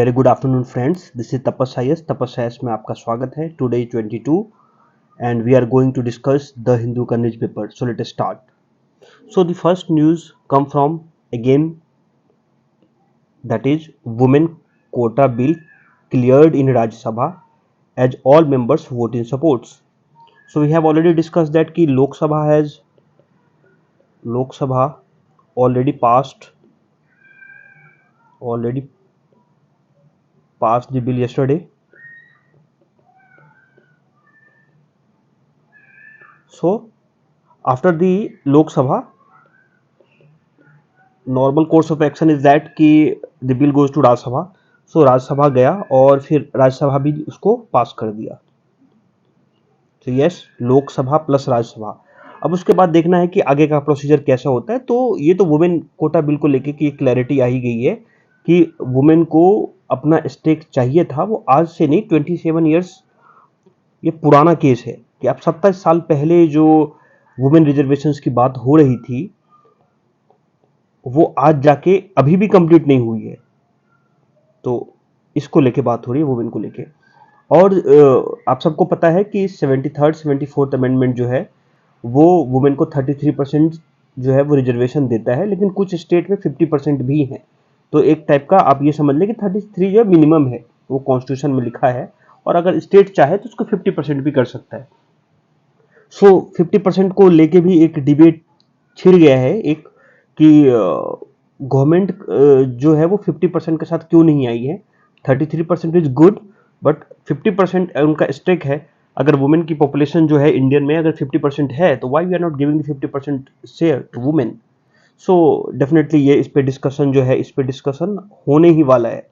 Very good afternoon friends, this is Tapasya में आपका स्वागत है। Today 22 and we are going to discuss the Hindu का newspaper. So let us start. So the first news come from again, that is women quota bill cleared in Rajya Sabha as all members vote in supports. So we have already discussed that ki Lok Sabha already passed the bill yesterday. So after the Lok Sabha, normal course of action is that कि the bill goes to Rajya Sabha. So Rajya Sabha गया और फिर राज्यसभा भी उसको पास कर दिया। तो yes, Lok Sabha plus Rajya Sabha. अब उसके बाद देखना है कि आगे का प्रोसीजर कैसा होता है। तो ये तो वुमेन कोटा बिल को लेके की क्लैरिटी आ ही गई है कि वुमेन को अपना स्टेक चाहिए था। वो आज से नहीं, 27 ईयर्स ये पुराना केस है कि अब 27 साल पहले जो वुमेन रिजर्वेशंस की बात हो रही थी वो आज जाके अभी भी कंप्लीट नहीं हुई है। तो इसको लेके बात हो रही है, वुमेन को लेके। और आप सबको पता है कि 73rd 74th अमेंडमेंट जो है वो वुमेन को 33% जो है वो रिजर्वेशन देता है, लेकिन कुछ स्टेट में 50% भी है। तो एक टाइप का आप ये समझ लें कि 33 जो मिनिमम है, वो कॉन्स्टिट्यूशन में लिखा है, और अगर स्टेट चाहे तो उसको 50% भी कर सकता है। सो 50% को लेके भी एक डिबेट छिड़ गया है एक, कि गवर्नमेंट जो है वो 50% के साथ क्यों नहीं आई है। 33% इज गुड, बट 50% उनका स्टेक है। अगर वुमेन की पॉपुलेशन जो है इंडियन में अगर 50% है, तो why we are not giving 50% share to women. So definitely ये इस पे डिस्कशन जो है, इस पे डिस्कशन होने ही वाला है।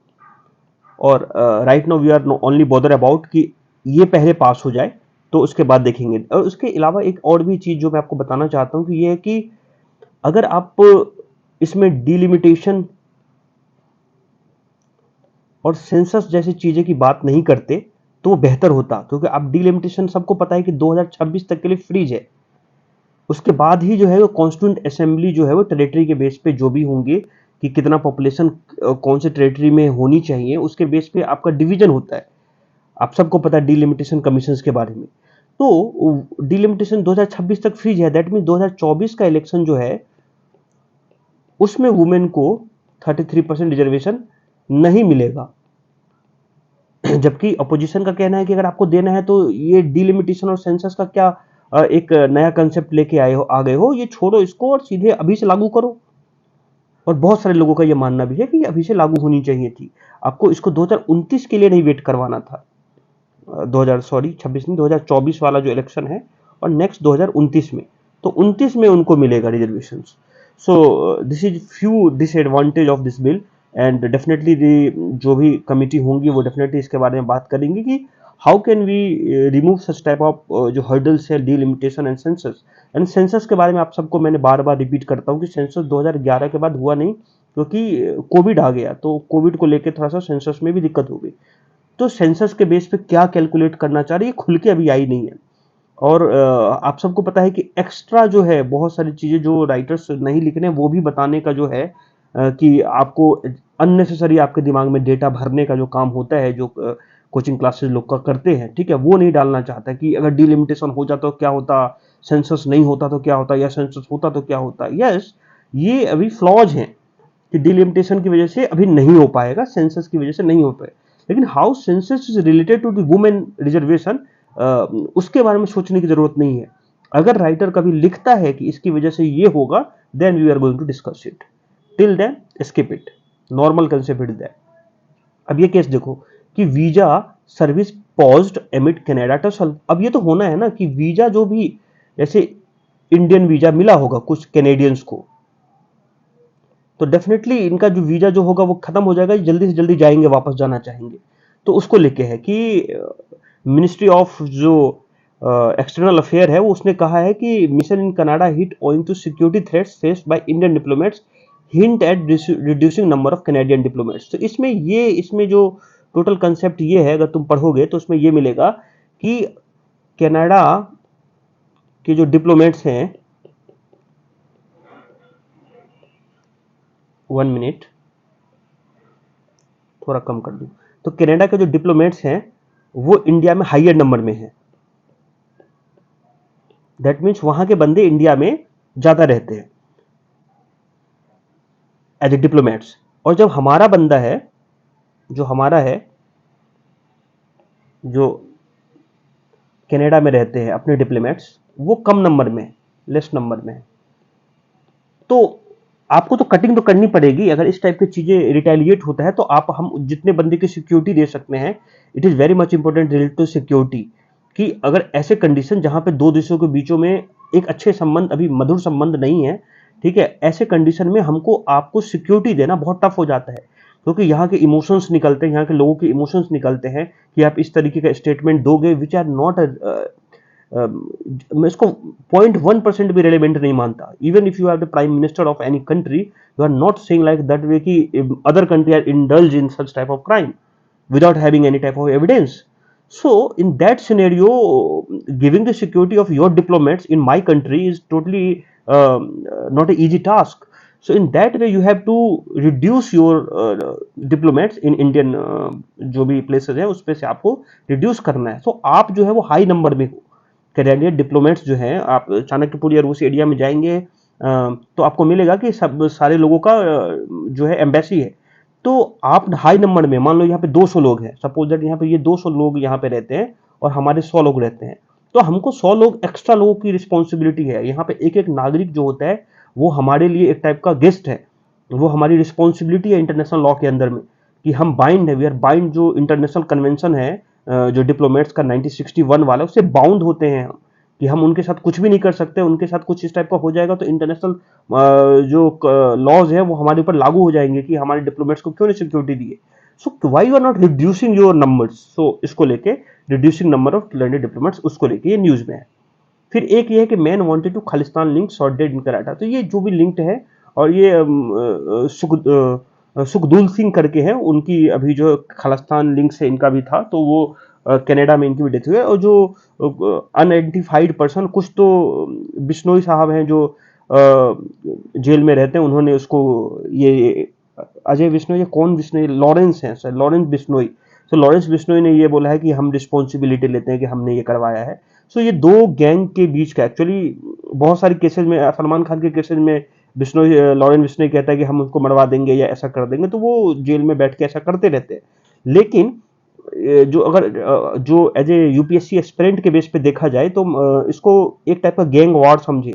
और right now we are only bother about कि ये पहले पास हो जाए, तो उसके बाद देखेंगे। और उसके अलावा एक और भी चीज जो मैं आपको बताना चाहता हूँ कि ये है कि अगर आप इसमें डिलिमिटेशन और सेंसस जैसी चीजें की बात नहीं करते तो वो बेहतर होता, क्योंकि अब डिलिमिटेशन सबको पता है कि 2026 तक के लिए फ्रीज है। उसके बाद ही जो है वो कॉन्स्टिट्यूंट असेंबली जो है वो टेरिटरी के बेस पे जो भी होंगे कि कितना पॉपुलेशन कौन से टेरिटरी में होनी चाहिए, उसके बेस पे आपका डिवीजन होता है। आप सबको पता है डिलिमिटेशन कमीशन के बारे में। तो डिलिमिटेशन 2026 तक फ्रीज है, दैट मीन 2024 का इलेक्शन जो है उसमें वुमेन को 33% रिजर्वेशन नहीं मिलेगा। जबकि अपोजिशन का कहना है कि अगर आपको देना है तो ये डिलिमिटेशन और सेंसस का क्या एक नया कंसेप्ट लेके आए हो, आ गए हो, ये छोड़ो इसको और सीधे अभी से लागू करो। और बहुत सारे लोगों का ये मानना भी है कि अभी से लागू होनी चाहिए थी। आपको इसको 2029 के लिए नहीं वेट करवाना था। 26 नहीं, 2024 वाला जो इलेक्शन है और नेक्स्ट 2029 में, तो 29 में उनको मिलेगा reservation. So this is few disadvantage of this bill. And definitely जो भी कमिटी होंगी वो डेफिनेटली इसके बारे में बात करेंगे कि how can we remove such type of जो हर्डल्स है, delimitation and census. And census के बारे में आप सबको मैंने बार बार रिपीट करता हूँ कि सेंसस 2011 के बाद हुआ नहीं, क्योंकि कोविड आ गया। तो कोविड को लेकर थोड़ा सा सेंसस में भी दिक्कत हो गई। तो सेंसस के बेस पे क्या कैलकुलेट करना चाह रही है खुल के अभी आई नहीं है। और आप सबको पता है कि एक्स्ट्रा जो है बहुत सारी चीजें जो राइटर्स नहीं लिख रहे हैं वो भी बताने का जो है कि आपको अननेसेसरी आपके दिमाग में डेटा भरने का जो काम होता है, जो कोचिंग क्लासेस लोग का करते हैं, ठीक है, वो नहीं डालना चाहता कि अगर डिलिमिटेशन हो जाता तो क्या होता, सेंसस नहीं होता तो क्या होता, या सेंसस होता तो क्या होता। यस, ये अभी फ्लॉज हैं कि डिलिमिटेशन की वजह से अभी नहीं हो पाएगा, सेंसस की वजह से नहीं हो पाएगा। लेकिन how census is related to the women reservation, उसके बारे में सोचने की जरूरत नहीं है। अगर राइटर कभी लिखता है कि इसकी वजह से ये होगा, then we are going to discuss it. Till then skip it, normal concept is that. अब ये केस देखो कि visa service paused amid Canada tussle. अब ये तो होना है ना कि वीजा जो भी, जैसे इंडियन वीजा मिला होगा कुछ कैनेडियंस को, तो डेफिनेटली इनका जो वीजा जो होगा वो खत्म हो जाएगा, जल्दी से जल्दी जाएंगे, वापस जाना चाहेंगे। तो उसको लेके है कि मिनिस्ट्री ऑफ जो एक्सटर्नल अफेयर है वो उसने कहा है कि mission in Canada hit owing to security threats faced by Indian diplomats, hint at reducing number of Canadian diplomats. तो इसमें जो टोटल कंसेप्ट ये है, अगर तुम पढ़ोगे तो उसमें ये मिलेगा कि कनाडा के जो डिप्लोमेट्स हैं, 1 मिनट, थोड़ा कम कर दूं, तो कनाडा के जो डिप्लोमेट्स हैं वो इंडिया में हाईयर नंबर में हैं। दैट मीन्स वहां के बंदे इंडिया में ज्यादा रहते हैं एज ए डिप्लोमेट्स। और जब हमारा बंदा है, जो हमारा है, जो कनाडा में रहते हैं अपने डिप्लोमेट्स, वो कम नंबर में, लेस नंबर में है। तो आपको तो कटिंग तो करनी पड़ेगी। अगर इस टाइप की चीजें रिटेलिएट होता है तो आप, हम जितने बंदे की सिक्योरिटी दे सकते हैं, it is very much important related to security, कि अगर ऐसे कंडीशन जहां पे दो देशों के बीचों में एक अच्छे संबंध, अभी मधुर संबंध नहीं है, ठीक है, ऐसे कंडीशन में हमको आपको सिक्योरिटी देना बहुत टफ हो जाता है, क्योंकि यहाँ के इमोशंस निकलते हैं, यहाँ के लोगों के इमोशंस निकलते हैं कि आप इस तरीके का स्टेटमेंट दोगे विच आर नॉट, मैं इसको 0.1% भी रेलिवेंट नहीं मानता। Even if you are the prime minister of any country, you are not saying like that way कि other country are indulge in such type of crime without having any type of evidence. So in that scenario, giving the security of your diplomats in my country is totally not an easy task. So in that way you have to reduce your diplomats in Indian जो भी places है उस पे से आपको reduce करना है। So आप जो है वो high number में हो, कैनेडियन डिप्लोमेट्स जो हैं, आप चाणक्यपुर या रूस एरिया में जाएंगे तो आपको मिलेगा कि सब सारे लोगों का जो है एम्बेसी है। तो आप हाई नंबर में, मान लो यहाँ पे 200 लोग हैं, सपोज दैट यहाँ पे ये 200 लोग यहाँ पे रहते हैं और हमारे 100 लोग रहते हैं, तो हमको 100 लोग एक्स्ट्रा लोगों की रिस्पॉन्सिबिलिटी है। यहाँ पे एक एक नागरिक जो होता है वो हमारे लिए एक टाइप का गेस्ट है, वो हमारी रिस्पॉन्सिबिलिटी है इंटरनेशनल लॉ के अंदर में, कि हम बाइंड है, वी आर बाइंड, जो इंटरनेशनल कन्वेंशन है जो डिप्लोमेट्स का 1961 वाला, उससे बाउंड होते हैं हम, कि हम उनके साथ कुछ भी नहीं कर सकते। उनके साथ कुछ इस टाइप का हो जाएगा तो इंटरनेशनल जो लॉज है वो हमारे ऊपर लागू हो जाएंगे कि हमारे डिप्लोमेट्स को क्यों नहीं सिक्योरिटी दी है। So why you are not reducing your numbers? So इसको लेके reducing number of Canadian diplomats, उसको लेके ये न्यूज में है। फिर एक ये है कि man wanted to Khalistan link sorted in कराटा, तो ये जो भी लिंक्ड है, और ये सुखदुल सिंह करके हैं, उनकी अभी जो खालिस्तान लिंक से इनका भी था, तो वो कनाडा में इनकी भी डेथ हुई है। और जो अनआइडेंटिफाइड पर्सन, कुछ तो बिश्नोई साहब हैं जो जेल में रहते हैं, उन्होंने उसको, ये अजय बिश्नोई या कौन बिश्नोई, लॉरेंस हैं सर, लॉरेंस बिश्नोई, तो लॉरेंस बिश्नोई ने ये बोला है कि हम रिस्पॉन्सिबिलिटी लेते हैं कि हमने ये करवाया है। सो ये दो गैंग के बीच का, एक्चुअली बहुत सारे केसेस में, सलमान खान के केसेस में बिश्नोई, लॉरेंस बिश्नोई कहता है कि हम उसको मरवा देंगे या ऐसा कर देंगे, तो वो जेल में बैठ के ऐसा करते रहते हैं। लेकिन जो अगर जो एज ए यूपीएससी एस्पिरेंट के बेस पे देखा जाए तो इसको एक टाइप का गैंग वॉर समझे,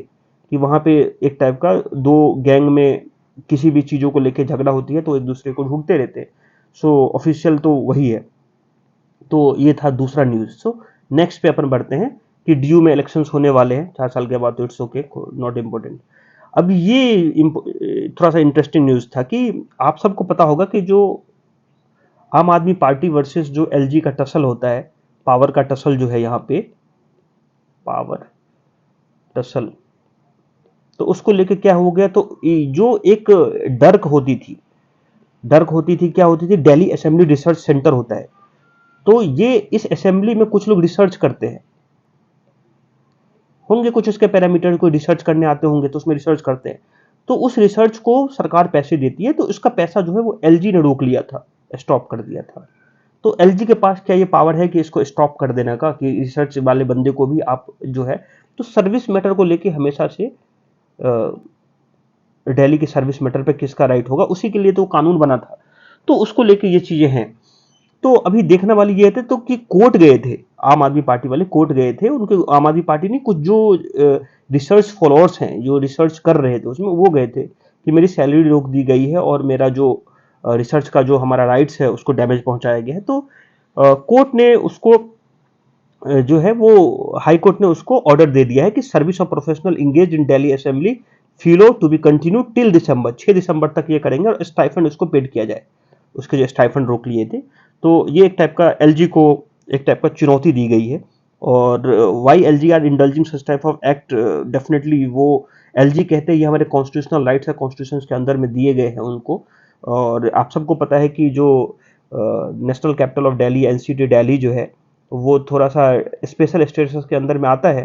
कि वहां पे एक टाइप का दो गैंग में किसी भी चीजों को लेके झगड़ा होती है तो एक दूसरे को ढूंढते रहते हैं। सो ऑफिशियल तो वही है। तो ये था दूसरा न्यूज। सो नेक्स्ट पे अपन बढ़ते हैं कि डीयू में इलेक्शंस होने वाले हैं 4 साल के बाद, तो इट्स ओके, नॉट इम्पोर्टेंट। अब ये थोड़ा सा इंटरेस्टिंग न्यूज था कि आप सबको पता होगा कि जो आम आदमी पार्टी वर्सेस जो एलजी का टसल होता है, पावर का टसल जो है यहाँ पे, पावर टसल, तो उसको लेके क्या हो गया, तो जो एक डर्क होती थी, क्या होती थी, दिल्ली असेंबली रिसर्च सेंटर होता है, तो ये इस असेंबली में कुछ लोग रिसर्च करते हैं, होंगे कुछ उसके पैरामीटर, कोई रिसर्च करने आते होंगे तो उसमें रिसर्च करते हैं, तो उस रिसर्च को सरकार पैसे देती है, तो इसका पैसा जो है वो एलजी ने रोक लिया था, स्टॉप कर दिया था। तो एलजी के पास क्या ये पावर है कि इसको स्टॉप कर देने का, कि रिसर्च वाले बंदे को भी आप जो है, तो सर्विस मैटर को लेके हमेशा से दिल्ली के सर्विस मैटर पे किसका राइट होगा, उसी के लिए तो कानून बना था, तो उसको लेके ये चीजें हैं। तो अभी देखने वाली ये थे तो कि कोर्ट गए थे, आम आदमी पार्टी वाले कोर्ट गए थे, उनके आम आदमी पार्टी ने कुछ जो रिसर्च फॉलोअर्स हैं जो रिसर्च कर रहे थे उसमें, वो गए थे कि मेरी सैलरी रोक दी गई है और मेरा जो रिसर्च का जो हमारा राइट्स है उसको डैमेज पहुंचाया गया है। तो कोर्ट ने उसको जो है वो, हाई कोर्ट ने उसको ऑर्डर दे दिया है कि service of professional engage in Delhi assembly fellow to be continue till December, 6 दिसंबर तक ये करेंगे और स्टाइफंड उसको पेड किया जाए, उसके जो स्टाइफंड रोक लिए थे। तो ये एक टाइप का एलजी को एक टाइप का चुनौती दी गई है। और why LG are indulging such type of act, definitely वो एलजी कहते हैं ये हमारे कॉन्स्टिट्यूशनल राइट्स है, कॉन्स्टिट्यूशन के अंदर में दिए गए हैं उनको। और आप सबको पता है कि जो national capital of Delhi, NCT Delhi जो है, वो थोड़ा सा स्पेशल स्टेटस के अंदर में आता है,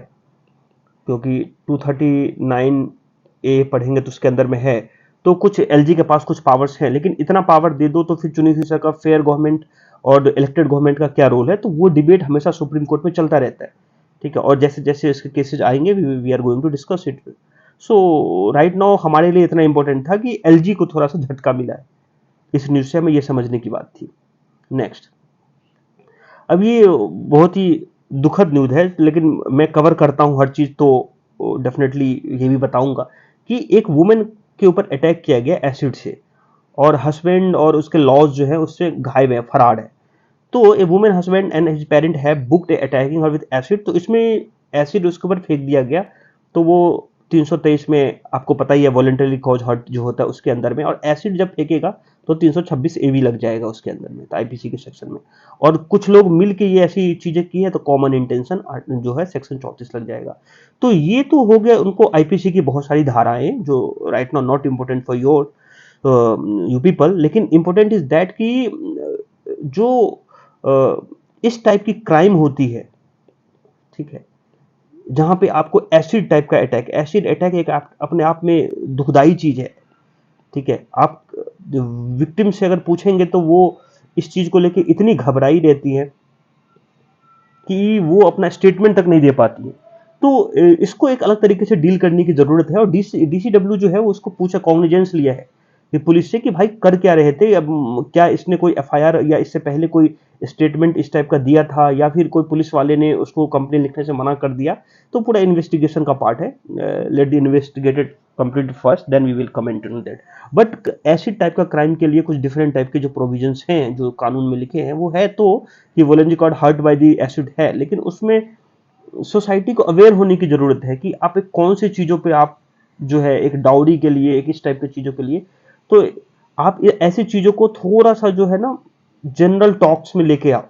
क्योंकि 239A पढ़ेंगे तो उसके अंदर में है, तो कुछ एलजी के पास कुछ पावर्स हैं, लेकिन इतना पावर दे दो तो फिर चुनी हुई सरकार, फेयर गवर्नमेंट और इलेक्टेड गवर्नमेंट का क्या रोल है, तो वो डिबेट हमेशा सुप्रीम कोर्ट में चलता रहता है। ठीक है, और जैसे जैसे इसके केसेस आएंगे we are going to discuss it. So right now हमारे लिए इतना इंपॉर्टेंट था कि एलजी को थोड़ा सा झटका मिला है, इस न्यूज से हमें ये समझने की बात थी। नेक्स्ट, अब ये बहुत ही दुखद न्यूज़ है, लेकिन मैं कवर करता हूँ हर चीज़, तो डेफिनेटली ये भी बताऊंगा कि एक वुमेन के ऊपर अटैक किया गया एसिड से, और हस्बैंड और उसके लॉज जो है उससे गायब है, फरार है। तो a women husband and his parent have booked attacking her with acid, तो इसमें एसिड उसके ऊपर फेंक दिया गया। तो वो 323 में आपको पता ही है, वॉलंटरी कॉज हर्ट जो होता है उसके अंदर में, और एसिड जब फेंकेगा तो 326 ए भी लग जाएगा उसके अंदर में, तो आईपीसी के सेक्शन में। और कुछ लोग मिल के ये ऐसी चीजें की है तो कॉमन इंटेंशन जो है सेक्शन 34 लग जाएगा। तो ये तो हो गया उनको आईपीसी की बहुत सारी धाराएं जो right now not important for your you people, लेकिन इंपॉर्टेंट इज दैट कि जो इस टाइप की क्राइम होती है, ठीक है, जहां पे आपको एसिड टाइप का अटैक, एसिड अटैक एक अपने आप में दुखदाई चीज है। ठीक है, आप विक्टिम से अगर पूछेंगे तो वो इस चीज को लेके इतनी घबराई रहती है कि वो अपना स्टेटमेंट तक नहीं दे पाती है। तो इसको एक अलग तरीके से डील करने की जरूरत है, और डीसीडब्ल्यू जो है वो उसको पूछा, कॉग्निजेंस लिया है कि पुलिस से कि भाई कर क्या रहे थे, अब क्या इसने कोई एफआईआर या इससे पहले कोई स्टेटमेंट इस टाइप का दिया था, या फिर कोई पुलिस वाले ने उसको कंप्लेन लिखने से मना कर दिया। तो पूरा इन्वेस्टिगेशन का पार्ट है, let the investigated complete first, then we will comment on that. But ऐसी टाइप का क्राइम के लिए कुछ डिफरेंट टाइप के जो प्रोविजंस हैं जो कानून में लिखे हैं वो है, तो कि वोलेंजी cord hurt by the acid है, लेकिन उसमें सोसाइटी को अवेयर होने की जरूरत है कि आप एक कौन सी चीजों पे आप जो है, एक डाउरी के लिए, एक इस टाइप की चीजों के लिए, तो आप ये ऐसी चीजों को थोड़ा सा जो है ना जनरल टॉक्स में लेके आओ।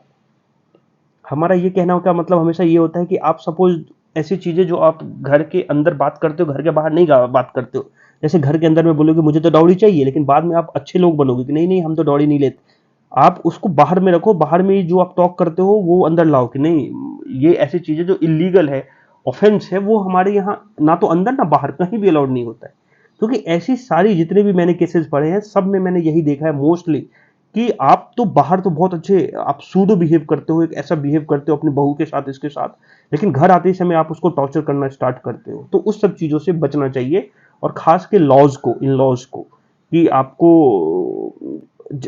हमारा ये कहना का मतलब हमेशा ये होता है कि आप सपोज ऐसी चीजें जो आप घर के अंदर बात करते हो, घर के बाहर नहीं बात करते हो। जैसे घर के अंदर में बोलोगे मुझे तो दौड़ी चाहिए, लेकिन बाद में आप अच्छे लोग बनोगे कि नहीं नहीं हम तो दौड़ी नहीं लेते। आप उसको बाहर में रखो, बाहर में जो आप टॉक करते हो वो अंदर लाओ कि नहीं ये ऐसी चीजें जो इलीगल है, ऑफेंस है, वो हमारे यहाँ ना तो अंदर ना बाहर कहीं भी अलाउड नहीं होता है। क्योंकि ऐसी सारी जितने भी मैंने केसेस पढ़े हैं सब में मैंने यही देखा है मोस्टली, कि आप तो बाहर तो बहुत अच्छे आप सूडो बिहेव करते हो, एक ऐसा बिहेव करते हो अपनी बहू के साथ, इसके साथ, लेकिन घर आते समय आप उसको टॉर्चर करना स्टार्ट करते हो। तो उस सब चीजों से बचना चाहिए, और खास के लॉज को, इन लॉज को, कि आपको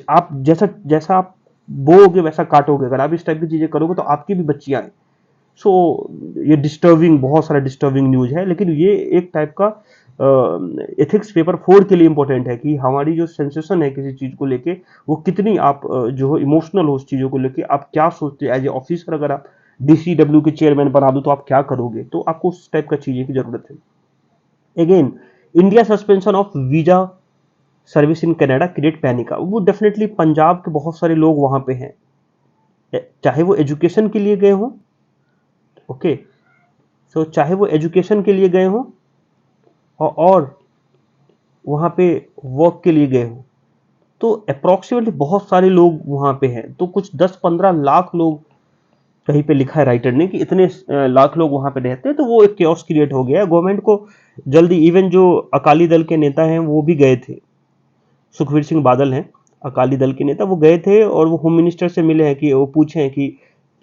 आप जैसा जैसा आप बोओगे वैसा काटोगे। अगर आप इस टाइप की चीजें करोगे तो आपकी भी बच्चियां हैं। सो ये डिस्टर्बिंग, बहुत सारा डिस्टर्बिंग न्यूज है, लेकिन ये एक टाइप का एथिक्स पेपर 4 के लिए इंपॉर्टेंट है कि हमारी जो सेंसेशन है किसी चीज को लेके, वो कितनी आप जो इमोशनल हो उस चीजों को लेके, आप क्या सोचते हैं एज ए ऑफिसर। अगर आप डीसीडब्ल्यू के चेयरमैन बना दो तो आप क्या करोगे, तो आपको उस टाइप का चीजें की जरूरत है। Again, India suspension of visa service in Canada create panic, वो डेफिनेटली पंजाब के बहुत सारे लोग वहां पे हैं, चाहे वो एजुकेशन के लिए गए हों, ओके, सो चाहे वो एजुकेशन के लिए गए हों और वहां पे वर्क के लिए गए हों, तो अप्रोक्सीमेटली बहुत सारे लोग वहां पे हैं। तो कुछ 10-15 लाख लोग, कहीं पे लिखा है राइटर ने कि इतने लाख लोग वहां पे रहते हैं। तो वो एक केओस क्रिएट हो गया गवर्नमेंट को जल्दी। इवन जो अकाली दल के नेता हैं वो भी गए थे, सुखवीर सिंह बादल हैं अकाली दल के नेता, वो गए थे और वो होम मिनिस्टर से मिले हैं कि वो पूछे हैं कि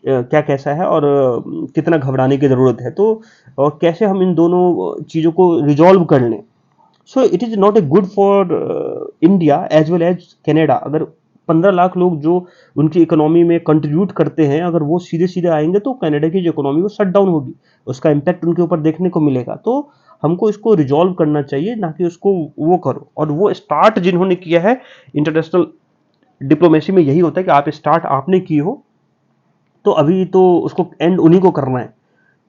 क्या कैसा है और कितना घबराने की जरूरत है, तो कैसे हम इन दोनों चीजों को रिजॉल्व कर लें। So it is not a good for India as well as Canada. अगर 15 लाख लोग जो उनकी इकोनॉमी में कंट्रीब्यूट करते हैं, अगर वो सीधे सीधे आएंगे तो कनाडा की जो इकोनॉमी वो शट डाउन होगी, उसका इम्पैक्ट उनके ऊपर देखने को मिलेगा। तो हमको इसको रिजॉल्व करना चाहिए, ना कि उसको वो करो। और वो स्टार्ट जिन्होंने किया है, इंटरनेशनल डिप्लोमेसी में यही होता है कि आप स्टार्ट आपने की हो तो अभी तो उसको एंड उन्हीं को करना है।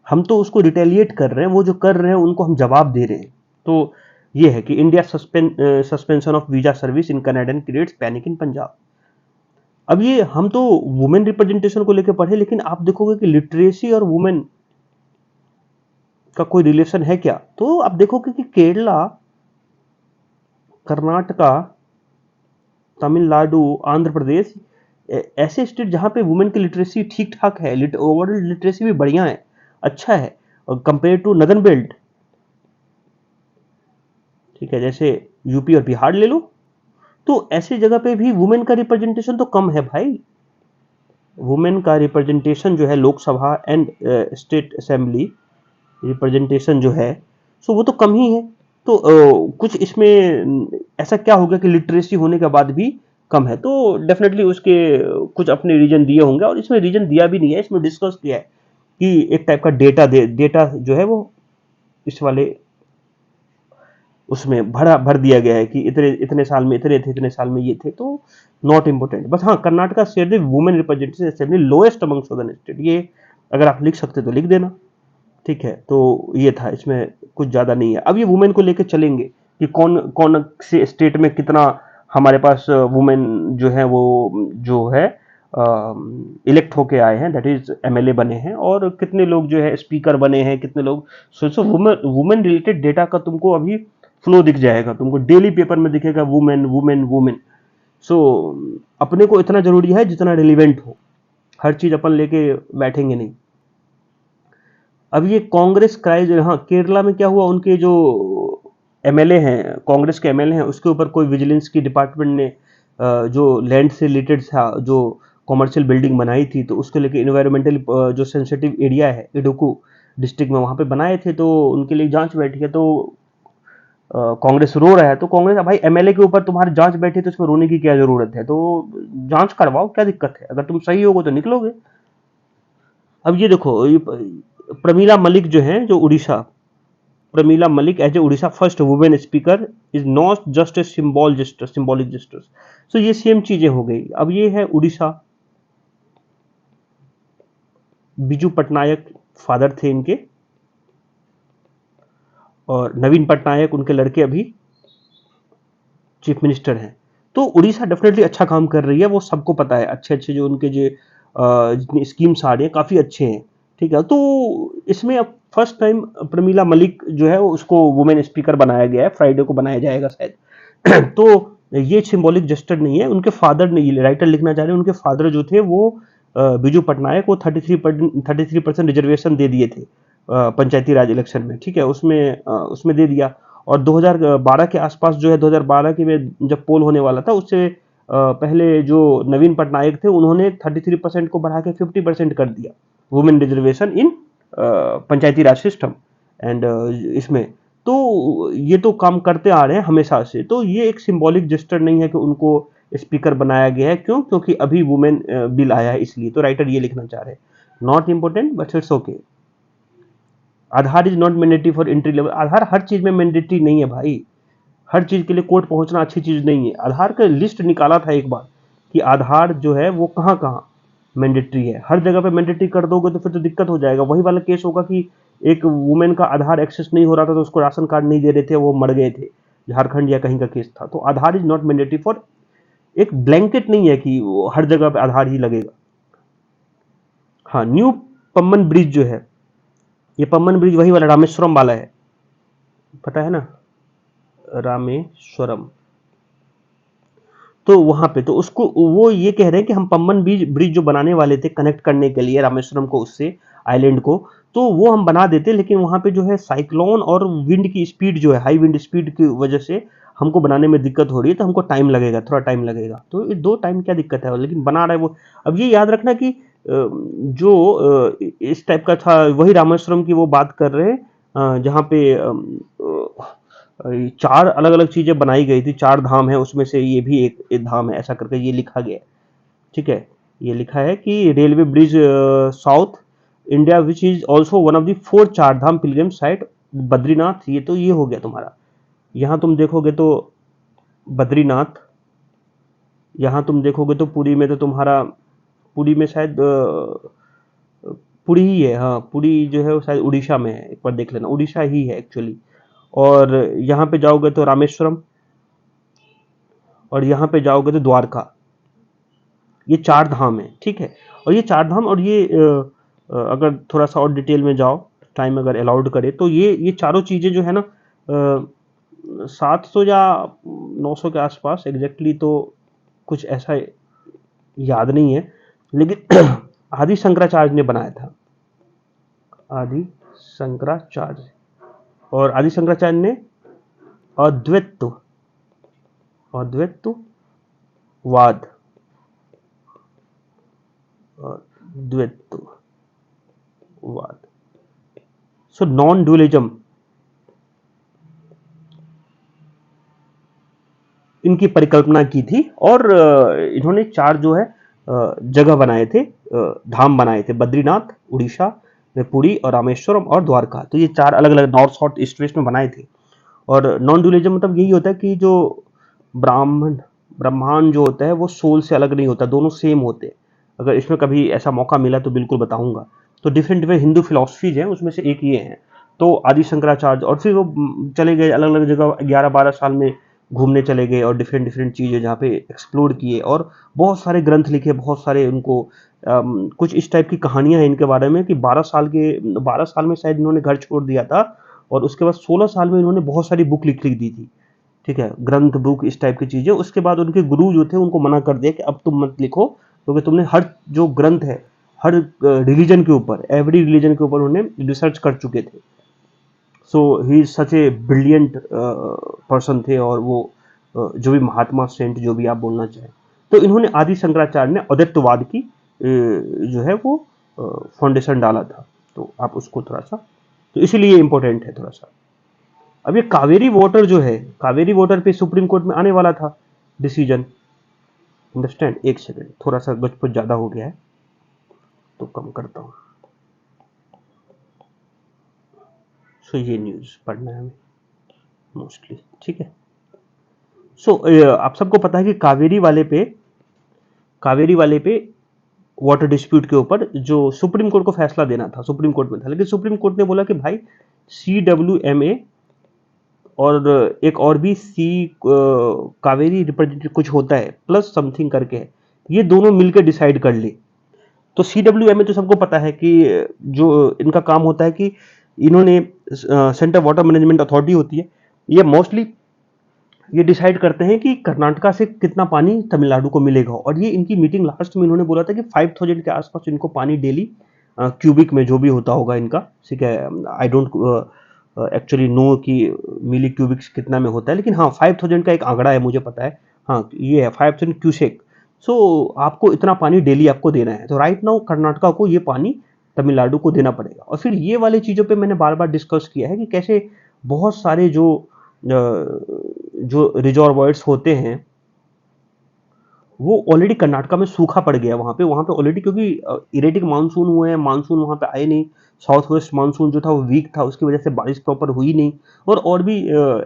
हम तो उसको रिटेलिएट कर रहे हैं, वो जो कर रहे हैं उनको हम जवाब दे रहे हैं। तो ये है कि India suspension of visa service in Canada creates panic in Punjab. अब ये हम तो वुमेन रिप्रेजेंटेशन को लेकर पढ़े, लेकिन आप देखोगे कि लिटरेसी और वुमेन का कोई रिलेशन है क्या, तो आप देखोगे कि केरला, कर्नाटका, तमिलनाडु, आंध्र प्रदेश, ऐसे स्टेट जहां पे वुमेन की लिटरेसी ठीक ठाक है, ओवरऑल लिटरेसी भी बढ़िया है, अच्छा है, कंपेयर टू नदर्न बेल्ट। ठीक है, जैसे यूपी और बिहार ले लो, तो ऐसी जगह पे भी वुमेन का रिप्रेजेंटेशन तो कम है भाई। वुमेन का रिप्रेजेंटेशन जो है Lok Sabha and state assembly representation जो है, सो वो तो कम ही है। तो कुछ इसमें ऐसा क्या हो गया कि लिटरेसी होने के बाद भी कम है, तो डेफिनेटली उसके कुछ अपने रीजन दिए होंगे, और इसमें रीजन दिया भी नहीं है, इसमें डिस्कस किया है कि एक टाइप का डेटा जो है वो इस वाले उसमें भर दिया गया है कि इतने इतने साल में इतने थे, इतने साल में ये थे, तो नॉट इम्पोर्टेंट। बस हाँ, Karnataka state women representation assembly lowest among southern state, ये अगर आप लिख सकते तो लिख देना। ठीक है, तो ये था, इसमें कुछ ज़्यादा नहीं है। अब ये वुमेन को लेकर चलेंगे कि कौन कौन से स्टेट में कितना हमारे पास वुमेन जो है वो जो है इलेक्ट होके आए हैं, दैट इज एमएलए बने हैं, और कितने लोग जो है स्पीकर बने हैं, कितने लोग। सो वुमेन वुमेन रिलेटेड डेटा का तुमको अभी फ्लो दिख जाएगा, तुमको डेली पेपर में दिखेगा वुमेन वुमेन वुमेन। सो अपने को इतना जरूरी है जितना रिलीवेंट हो, हर चीज अपन लेके बैठेंगे नहीं। अब ये कांग्रेस क्राइज, हाँ, केरला में क्या हुआ, उनके जो एमएलए हैं, कांग्रेस के एमएलए हैं, उसके ऊपर कोई विजिलेंस की डिपार्टमेंट ने जो लैंड से रिलेटेड था, जो कॉमर्शियल बिल्डिंग बनाई थी, तो उसके लेके इन्वायरमेंटल जो सेंसिटिव एरिया है इडुक्कू डिस्ट्रिक्ट में, वहां पे बनाए थे, तो उनके लिए जांच बैठी है। तो कांग्रेस रो रहा है, तो कांग्रेस, भाई एमएलए के ऊपर तुम्हारी जांच बैठी तो इसमें रोने की क्या जरूरत है, तो जांच करवाओ, क्या दिक्कत है, अगर तुम सही होगे तो निकलोगे। अब ये देखो, ये प्रमीला मलिक जो है, जो Orissa, Pramila Malik as a Orissa first women speaker is not just a symbolic gesture. So ये सेम चीजें हो गई। अब ये है उड़ीसा, बिजू पटनायक फादर थे इनके, और नवीन पटनायक उनके लड़के अभी चीफ मिनिस्टर हैं। तो उड़ीसा डेफिनेटली अच्छा काम कर रही है, वो सबको पता है, अच्छे अच्छे जो उनके जो जितनी स्कीम्स आ रही है काफ़ी अच्छे हैं। ठीक है, तो इसमें अब फर्स्ट टाइम प्रमीला मलिक जो है उसको वुमेन स्पीकर बनाया गया है, फ्राइडे को बनाया जाएगा शायद। तो ये सिंबॉलिक जेस्टर नहीं है, उनके फादर ने, राइटर लिखना चाह रहे हैं, उनके फादर जो थे वो बिजू पटनायक, वो 33% रिजर्वेशन दे दिए थे पंचायती राज इलेक्शन में। ठीक है, उसमें दे दिया। और 2012 के आसपास जो है, 2012 के में जब पोल होने वाला था, उससे पहले जो नवीन पटनायक थे, उन्होंने 33% को बढ़ा के 50% कर दिया women reservation in Panchayati Raj system and इसमें। तो ये तो काम करते आ रहे हैं हमेशा से, तो ये एक सिंबॉलिक जेस्टर नहीं है कि उनको स्पीकर बनाया गया है। क्यों? क्योंकि अभी वुमेन बिल आया है, इसलिए। तो राइटर ये लिखना चाह रहे हैं, not important but it's okay. Aadhaar is not mandatory for entry level. Aadhaar हर चीज में मैंडेटरी नहीं है भाई, हर चीज के लिए कोर्ट पहुंचना अच्छी चीज नहीं है। आधार का लिस्ट निकाला था एक बार कि आधार जो है वो कहाँ कहाँ मैंडेटरी है, हर जगह पे मैंडेटरी कर दोगे तो फिर तो दिक्कत हो जाएगा। वही वाला केस होगा कि एक वुमेन का आधार एक्सेस नहीं हो रहा था, तो उसको राशन कार्ड नहीं दे रहे थे, वो मर गए थे, झारखंड या कहीं का केस था। तो आधार इज नॉट मैंडेटरी फॉर, एक ब्लैंकेट नहीं है कि हर जगह पे आधार ही लगेगा। हाँ, न्यू पम्बन ब्रिज जो है, ये पम्बन ब्रिज वही वाला रामेश्वरम वाला है, पता है ना, रामेश्वरम। तो वहां पे तो उसको वो ये कह रहे हैं कि हम पम्बन ब्रिज जो बनाने वाले थे कनेक्ट करने के लिए रामेश्वरम को उससे आइलैंड को, तो वो हम बना देते, लेकिन वहां पे जो है साइक्लोन और विंड की स्पीड जो है, हाई विंड स्पीड की वजह से हमको बनाने में दिक्कत हो रही है, तो हमको टाइम लगेगा, थोड़ा टाइम लगेगा। तो ये दो टाइम क्या दिक्कत है, लेकिन बना रहा है वो। अब ये याद रखना कि जो इस टाइप का था, वही रामेश्वरम की वो बात कर रहे हैं, जहाँ पे 4 अलग-अलग चीज़ें बनाई गई थी, 4 धाम हैं, उसमें से ये भी एक धाम है, ऐसा करके ये लिखा गया है। ठीक है? ये लिखा है कि railway bridge south India which is also one of the 4 चार धाम पिलग्रिम साइट बद्रीनाथ। ये तो ये हो गया तुम्हारा। यहाँ तुम देखोगे तो बद्रीनाथ, यहाँ तुम देखोगे तो पुरी में तो तुम्हारा, पुरी में शायद पुरी ही है, हाँ, पुरी जो है वो शायद उड़ीसा में है, एक बार देख लेना, उड़ीसा ही है एक्चुअली। और यहाँ पे जाओगे तो रामेश्वरम, और यहाँ पे जाओगे तो द्वारका। ये 4 धाम है, ठीक है। और ये 4 धाम, और ये अगर थोड़ा सा और डिटेल में जाओ, टाइम अगर अलाउड करे, तो ये चारों चीज़ें जो है ना 700 या 900 के आसपास एग्जैक्टली, तो कुछ ऐसा याद नहीं है, लेकिन आदि शंकराचार्य ने बनाया था, आदि शंकराचार्य। और आदि शंकराचार्य ने अद्वैतवाद, अद्वैतवाद, अद्वैतवाद। सो नॉन ड्यूलिज्म इनकी परिकल्पना की थी, और इन्होंने 4 जो है जगह बनाए थे, धाम बनाए थे, बद्रीनाथ उड़ीसा में, पुरी और रामेश्वरम और द्वारका। तो ये 4 अलग अलग नॉर्थ साउथ ईस्ट वेस्ट में बनाए थे। और नॉन ड्यूलिज्म मतलब यही होता है कि जो ब्रह्मांड जो होता है वो सोल से अलग नहीं होता, दोनों सेम होते हैं। अगर इसमें कभी ऐसा मौका मिला तो बिल्कुल बताऊंगा। तो डिफरेंट डिफरेंट हिंदू फिलोसफीज हैं, उसमें से एक ये है। तो आदि शंकराचार्य, और फिर वो चले गए अलग अलग जगह, 11-12 साल में घूमने चले गए और डिफरेंट डिफरेंट चीज़ें जहाँ पे एक्सप्लोर किए, और बहुत सारे ग्रंथ लिखे, बहुत सारे उनको कुछ इस टाइप की कहानियां हैं इनके बारे में कि 12 साल में शायद इन्होंने घर छोड़ दिया था, और उसके बाद 16 साल में इन्होंने बहुत सारी बुक लिख दी थी। ठीक है, ग्रंथ, बुक, इस टाइप की चीजें। उसके बाद उनके गुरु जो थे उनको मना कर दिया कि अब तुम मत लिखो, क्योंकि तुमने हर जो ग्रंथ है, हर रिलीजन के ऊपर, एवरी रिलीजन के ऊपर उन्होंने रिसर्च कर चुके थे। सो ही सच ए ब्रिलियंट पर्सन थे, और वो जो भी महात्मा, सेंट, जो भी आप बोलना चाहें। तो इन्होंने आदि शंकराचार्य ने अद्वैतवाद की जो है वो फाउंडेशन डाला था। तो आप उसको थोड़ा सा, तो इसीलिए इंपॉर्टेंट है थोड़ा सा। अब ये कावेरी वाटर जो है, कावेरी वाटर पे सुप्रीम कोर्ट में आने वाला था डिसीजन, अंडरस्टैंड। एक सेकंड, थोड़ा सा गजपुज ज्यादा हो गया है तो कम करता हूं। सो ये न्यूज पढ़ना है हमें मोस्टली, ठीक है। सो आप सबको पता है कि कावेरी वाले पे वाटर डिस्प्यूट के ऊपर जो सुप्रीम कोर्ट को फैसला देना था, सुप्रीम कोर्ट में था, लेकिन सुप्रीम कोर्ट ने बोला कि भाई CWMA और एक और भी कावेरी रिप्रेजेंटेटिव कुछ होता है, प्लस समथिंग करके है, ये दोनों मिलकर डिसाइड कर ले। तो CWMA तो सबको पता है कि जो इनका काम होता है कि इन्होंने सेंट्रल वाटर मैनेजमेंट अथॉरिटी होती है, ये मोस्टली ये डिसाइड करते हैं कि कर्नाटका से कितना पानी तमिलनाडु को मिलेगा। और ये इनकी मीटिंग लास्ट में इन्होंने बोला था कि 5000 के आसपास इनको पानी डेली क्यूबिक में जो भी होता होगा इनका, ठीक है, आई डोंट एक्चुअली नो कि मिली क्यूबिक्स कितना में होता है, लेकिन हाँ 5000 का एक आंकड़ा है, मुझे पता है। हाँ ये है 5000 क्यूसेक। सो आपको इतना पानी डेली आपको देना है। तो राइट नाउ कर्नाटका को ये पानी तमिलनाडु को देना पड़ेगा। और फिर ये वाली चीज़ों पे मैंने बार बार डिस्कस किया है कि कैसे बहुत सारे जो रिजर्वॉयर्स होते हैं वो ऑलरेडी कर्नाटका में सूखा पड़ गया वहाँ पे ऑलरेडी, क्योंकि इरेटिक मानसून हुए हैं, मानसून वहाँ पे आए नहीं, साउथ वेस्ट मानसून जो था वो वीक था, उसकी वजह से बारिश प्रॉपर हुई नहीं। और भी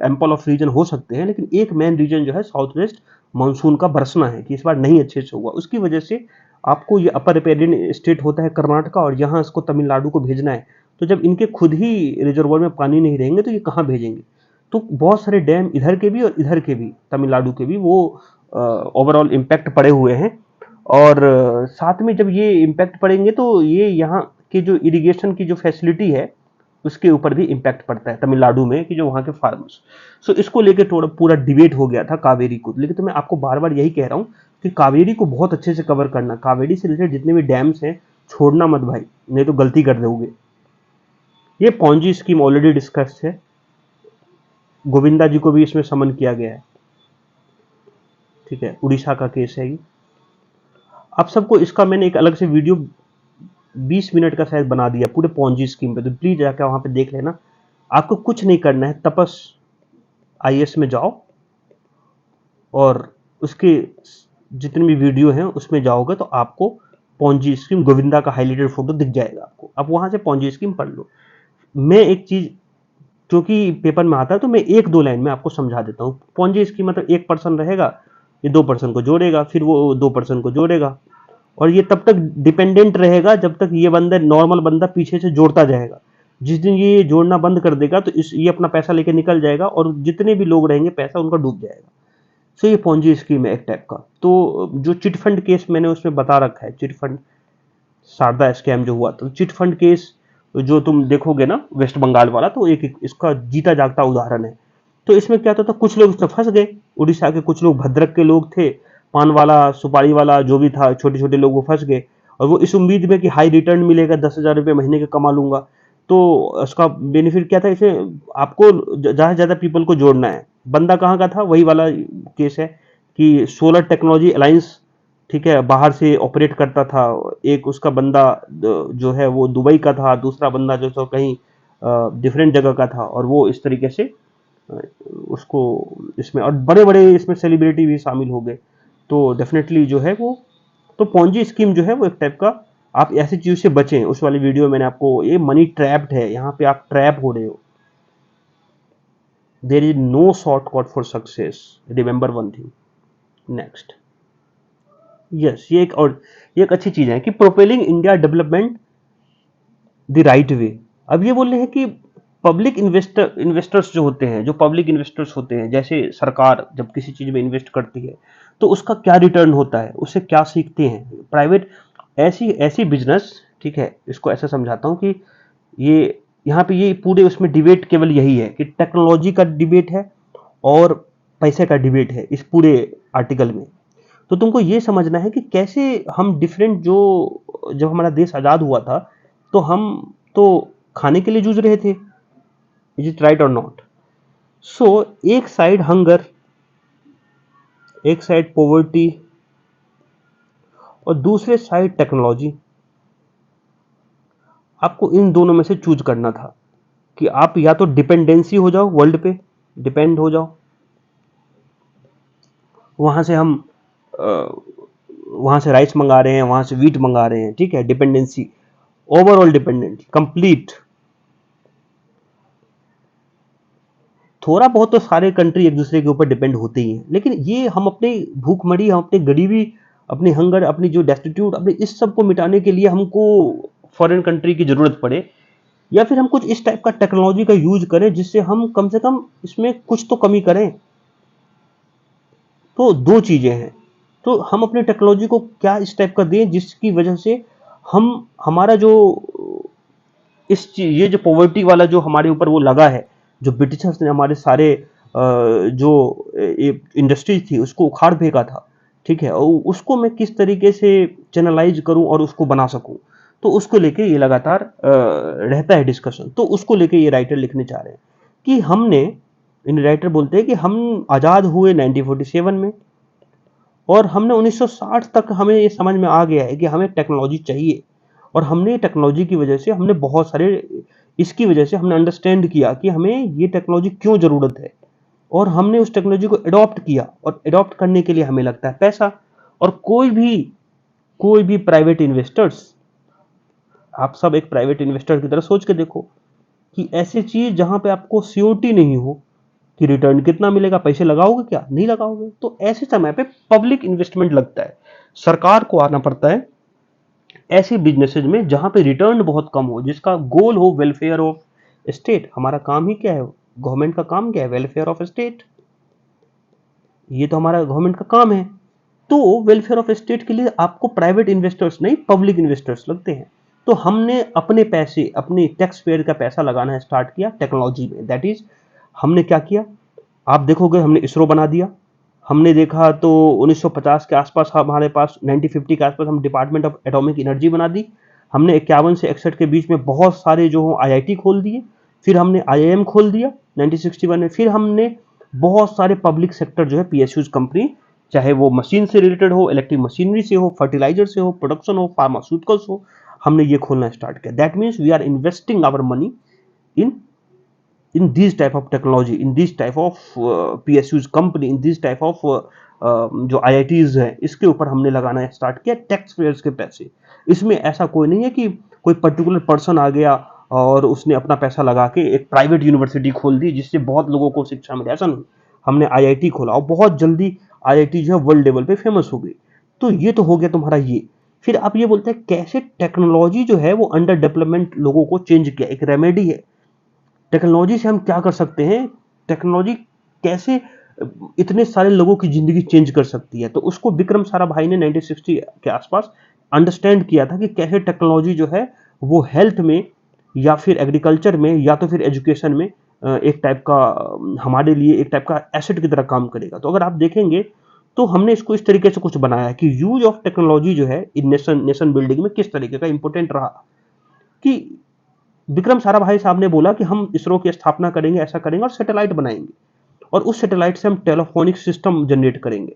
एम्पल ऑफ रीजन हो सकते हैं, लेकिन एक मेन रीजन जो है साउथ वेस्ट मानसून का बरसना है कि इस बार नहीं अच्छे से हुआ, उसकी वजह से आपको ये अपर रिपेरियन स्टेट होता है कर्नाटका, और यहाँ इसको तमिलनाडु को भेजना है। तो जब इनके खुद ही रिजर्वॉयर में पानी नहीं रहेंगे तो ये कहाँ भेजेंगे। तो बहुत सारे डैम इधर के भी और इधर के भी, तमिलनाडु के भी, वो ओवरऑल इम्पैक्ट पड़े हुए हैं। और साथ में जब ये इम्पैक्ट पड़ेंगे तो ये यहाँ के जो इरिगेशन की जो फैसिलिटी है उसके ऊपर भी इम्पैक्ट पड़ता है तमिलनाडु में, कि जो वहाँ के फार्मर्स। सो इसको लेके थोड़ा पूरा डिबेट हो गया था कावेरी को। लेकिन तो मैं आपको बार बार यही कह रहा हूँ कि कावेरी को बहुत अच्छे से कवर करना, कावेरी से रिलेटेड जितने भी डैम्स हैं छोड़ना मत भाई, नहीं तो गलती कर दोगे। ये पॉन्जी स्कीम ऑलरेडी डिस्कस है, गोविंदा जी को भी इसमें समन किया गया है, ठीक है, उड़ीसा का केस है ये। आप सबको इसका मैंने एक अलग से वीडियो 20 मिनट का शायद बना दिया पूरे पॉन्जी स्कीम पे, तो प्लीज जाकर वहां पे देख लेना। आपको कुछ नहीं करना है, तपस IS में जाओ और उसके जितने भी वीडियो हैं उसमें जाओगे तो आपको पॉन्जी स्कीम गोविंदा का हाईलाइटेड फोटो दिख जाएगा आपको। आप वहां से पॉन्जी स्कीम पढ़ लो। मैं एक चीज जो कि पेपर में आता है तो मैं 1-2 लाइन में आपको समझा देता हूँ। पॉन्जी स्कीम मतलब एक पर्सन रहेगा, ये 2 पर्सन को जोड़ेगा, फिर वो 2 पर्सन को जोड़ेगा, और ये तब तक डिपेंडेंट रहेगा जब तक ये बंदा, नॉर्मल बंदा, पीछे से जोड़ता जाएगा। जिस दिन ये जोड़ना बंद कर देगा तो ये अपना पैसा लेके निकल जाएगा, और जितने भी लोग रहेंगे पैसा उनका डूब जाएगा। सो ये पॉन्जी स्कीम है एक टाइप का। तो जो चिट फंड केस मैंने उसमें बता रखा है, चिट फंड शारदा स्कैम जो हुआ था, तो चिट फंड केस जो तुम देखोगे ना वेस्ट बंगाल वाला, तो एक इसका जीता जागता उदाहरण है। तो इसमें क्या होता था, कुछ लोग इसमें फंस गए, उड़ीसा के कुछ लोग, भद्रक के लोग थे, पान वाला, सुपारी वाला, जो भी था, छोटे छोटे लोग, वो फंस गए। और वो इस उम्मीद में कि हाई रिटर्न मिलेगा, 10,000 रुपये महीने के कमा लूंगा। तो उसका बेनिफिट क्या था, इसे आपको ज़्यादा से ज़्यादा पीपल को जोड़ना है, बंदा कहाँ का था, वही वाला केस है कि सोलर टेक्नोलॉजी अलायंस, ठीक है, बाहर से ऑपरेट करता था। एक उसका बंदा जो है वो दुबई का था, दूसरा बंदा जो तो कहीं डिफरेंट जगह का था, और वो इस तरीके से अ, उसको इसमें, और बड़े बड़े इसमें सेलिब्रिटी भी शामिल हो गए। तो डेफिनेटली जो है वो, तो पॉन्जी स्कीम जो है वो एक टाइप का, आप ऐसी चीज से बचें। उस वाली वीडियो में मैंने आपको, ये मनी ट्रैप्ड है, यहाँ पे आप ट्रैप हो रहे हो। There is no shortcut for success, remember one thing. Next, yes, ये एक, और ये एक अच्छी चीज है कि propelling India development the right way. अब ये बोल रहे हैं कि पब्लिक इन्वेस्टर्स जो होते हैं, जो पब्लिक इन्वेस्टर्स होते हैं, जैसे सरकार जब किसी चीज में इन्वेस्ट करती है तो उसका क्या रिटर्न होता है, उससे क्या सीखते हैं प्राइवेट, ऐसी ऐसी बिजनेस, ठीक है, इसको ऐसा समझाता हूँ कि ये यहाँ पे ये पूरे उसमें डिबेट केवल यही है कि टेक्नोलॉजी का डिबेट है और पैसे का डिबेट है इस पूरे आर्टिकल में। तो तुमको ये समझना है कि कैसे हम डिफरेंट, जो जब हमारा देश आज़ाद हुआ था तो हम तो खाने के लिए जूझ रहे थे, इज इट राइट और नॉट। सो एक साइड हंगर, एक साइड पॉवर्टी, और दूसरे साइड टेक्नोलॉजी। आपको इन दोनों में से चूज करना था कि आप या तो डिपेंडेंसी हो जाओ, वर्ल्ड पे डिपेंड हो जाओ, वहां से हम वहां से राइस मंगा रहे हैं, वहां से वीट मंगा रहे हैं, ठीक है, डिपेंडेंसी, ओवरऑल डिपेंडेंट, कंप्लीट। थोड़ा बहुत तो सारे कंट्री एक दूसरे के ऊपर डिपेंड होते ही हैं, लेकिन ये हम अपने भूखमरी, हम अपनी गरीबी, अपनी हंगर, अपनी जो डेस्टिट्यूट, अपने इस सब को मिटाने के लिए हमको फॉरेन कंट्री की जरूरत पड़े, या फिर हम कुछ इस टाइप का टेक्नोलॉजी का यूज करें जिससे हम कम से कम इसमें कुछ तो कमी करें। तो दो चीजें हैं। तो हम अपने टेक्नोलॉजी को क्या इस टाइप का दें जिसकी वजह से हम, हमारा जो ये जो पॉवर्टी वाला जो हमारे ऊपर वो लगा है, जो ब्रिटिशर्स ने हमारे सारे जो इंडस्ट्रीज थी उसको उखाड़ फेंका था, ठीक है, और उसको मैं किस तरीके से चैनलाइज करूं और उसको बना सकूं, तो उसको लेके ये लगातार रहता है डिस्कशन। तो उसको लेके ये राइटर लिखने चाह रहे हैं कि हमने, इन राइटर बोलते हैं कि हम आज़ाद हुए 1947 में, और हमने 1960 तक हमें ये समझ में आ गया है कि हमें टेक्नोलॉजी चाहिए, और हमने टेक्नोलॉजी की वजह से हमने बहुत सारे, इसकी वजह से हमने अंडरस्टैंड किया कि हमें ये टेक्नोलॉजी क्यों ज़रूरत है, और हमने उस टेक्नोलॉजी को अडॉप्ट किया, और अडॉप्ट करने के लिए हमें लगता है पैसा। और कोई भी प्राइवेट इन्वेस्टर्स, आप सब एक प्राइवेट इन्वेस्टर की तरह सोच के देखो कि ऐसी चीज जहां पे आपको सियोरिटी नहीं हो कि रिटर्न कितना मिलेगा, पैसे लगाओगे क्या, नहीं लगाओगे, तो ऐसे समय पे पब्लिक इन्वेस्टमेंट लगता है, सरकार को आना पड़ता है ऐसी बिजनेसेस में जहां पे रिटर्न बहुत कम हो, जिसका गोल हो वेलफेयर ऑफ स्टेट। हमारा काम ही क्या है, गवर्नमेंट का काम क्या है, वेलफेयर ऑफ स्टेट, ये तो हमारा गवर्नमेंट का काम है। तो वेलफेयर ऑफ स्टेट के लिए आपको प्राइवेट इन्वेस्टर्स नहीं, पब्लिक इन्वेस्टर्स लगते हैं। तो हमने अपने पैसे, अपने टैक्स पेयर का पैसा लगाना स्टार्ट किया टेक्नोलॉजी में। दैट इज, हमने क्या किया, आप देखोगे हमने इसरो बना दिया। हमने देखा तो 1950 के आसपास हमारे पास, 1950 के आसपास हम डिपार्टमेंट ऑफ एटॉमिक एनर्जी बना दी। हमने 51 से 61 के बीच में बहुत सारे जो आईआईटी खोल दिए। फिर हमने आईआईएम खोल दिया 1961 में। फिर हमने बहुत सारे पब्लिक सेक्टर जो है पीएसयूज कंपनी, चाहे वो मशीन से रिलेटेड हो, इलेक्ट्रिक मशीनरी से हो, फर्टिलाइजर से हो, प्रोडक्शन हो, फार्मास्यूटिकल्स हो, हमने ये खोलना स्टार्ट किया। That means we are investing our money in this type of technology, in this type of PSUs company, in this type of जो IITs है, इसके ऊपर हमने लगाना स्टार्ट किया टैक्स पेयर्स के पैसे। इसमें ऐसा कोई नहीं है कि कोई पर्टिकुलर पर्सन आ गया और उसने अपना पैसा लगा के एक प्राइवेट यूनिवर्सिटी खोल दी जिससे बहुत लोगों को शिक्षा मिले, ऐसा नहीं। हमने आईआईटी खोला और बहुत जल्दी आईआईटी जो है वर्ल्ड लेवल पे फेमस हो गई। तो ये तो हो गया तुम्हारा ये। फिर आप ये बोलते हैं कैसे टेक्नोलॉजी जो है वो अंडर डेवलपमेंट लोगों को चेंज किया, एक रेमेडी है। टेक्नोलॉजी से हम क्या कर सकते हैं, टेक्नोलॉजी कैसे इतने सारे लोगों की जिंदगी चेंज कर सकती है। तो उसको विक्रम साराभाई ने 1960 के आसपास अंडरस्टैंड किया था कि कैसे टेक्नोलॉजी जो है वो हेल्थ में, या फिर एग्रीकल्चर में, या तो फिर एजुकेशन में एक टाइप का, हमारे लिए एक टाइप का एसेट की तरह काम करेगा। तो अगर आप देखेंगे तो हमने इसको इस तरीके से कुछ बनाया है कि यूज ऑफ टेक्नोलॉजी जो है इन नेशन बिल्डिंग में किस तरीके का इंपॉर्टेंट रहा। कि विक्रम साराभाई साहब ने बोला कि हम इसरो की स्थापना करेंगे, ऐसा करेंगे और सैटेलाइट बनाएंगे। और उस सैटेलाइट से हम टेलीफोनिक सिस्टम जनरेट करेंगे,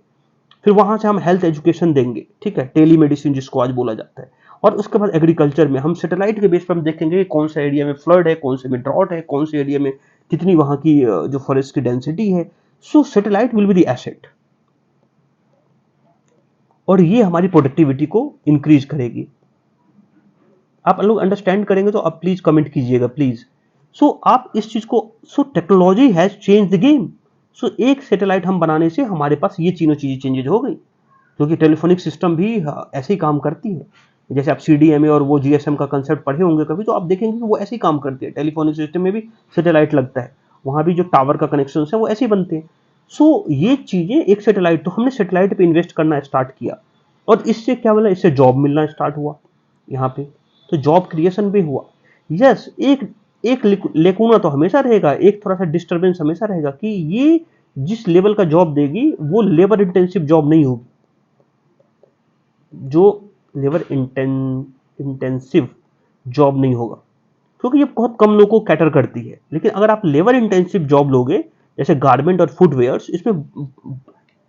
फिर वहां से हम हेल्थ एजुकेशन देंगे, ठीक है, टेली मेडिसिन जिसको आज बोला जाता है। और उसके बाद एग्रीकल्चर में हम सैटेलाइट के बेस पर हम देखेंगे कि कौन सा एरिया में फ्लड है, कौन से में ड्रॉट है, कौन से एरिया में कितनी वहां की जो फॉरेस्ट की डेंसिटी है। So satellite will be the asset, और ये हमारी प्रोडक्टिविटी को इंक्रीज करेगी। आप लोग अंडरस्टैंड करेंगे तो आप प्लीज कमेंट कीजिएगा प्लीज। सो आप इस चीज को, so technology has change the game. So एक सैटेलाइट हम बनाने से हमारे पास ये तीनों चीजें चेंजेज हो गई, क्योंकि टेलीफोनिक सिस्टम भी ऐसे ही काम करती है। जैसे आप सीडीएमए और वो जीएसएम का कंसेप्ट पढ़े होंगे कभी, तो आप देखेंगे कि वो ऐसे ही काम करती है। टेलीफोनिक सिस्टम में भी सैटेलाइट लगता है, वहां भी जो टावर का कनेक्शन है वो ऐसे ही बनते हैं। सो ये चीजें एक सैटेलाइट, तो हमने सैटेलाइट पे इन्वेस्ट करना स्टार्ट किया, और इससे क्या बोला, इससे जॉब मिलना स्टार्ट हुआ यहाँ पे, तो जॉब क्रिएशन भी हुआ। यस, एक एक लेकुना तो हमेशा रहेगा, एक थोड़ा सा डिस्टरबेंस हमेशा रहेगा कि ये जिस लेवल का जॉब देगी वो लेबर इंटेंसिव जॉब नहीं होगी, जो लेबर इंटेंसिव जॉब नहीं होगा, क्योंकि ये बहुत कम लोगों को कैटर करती है। लेकिन अगर आप लेबर इंटेंसिव जॉब लोगे, जैसे गारमेंट और फुटवेयर्स, इसमें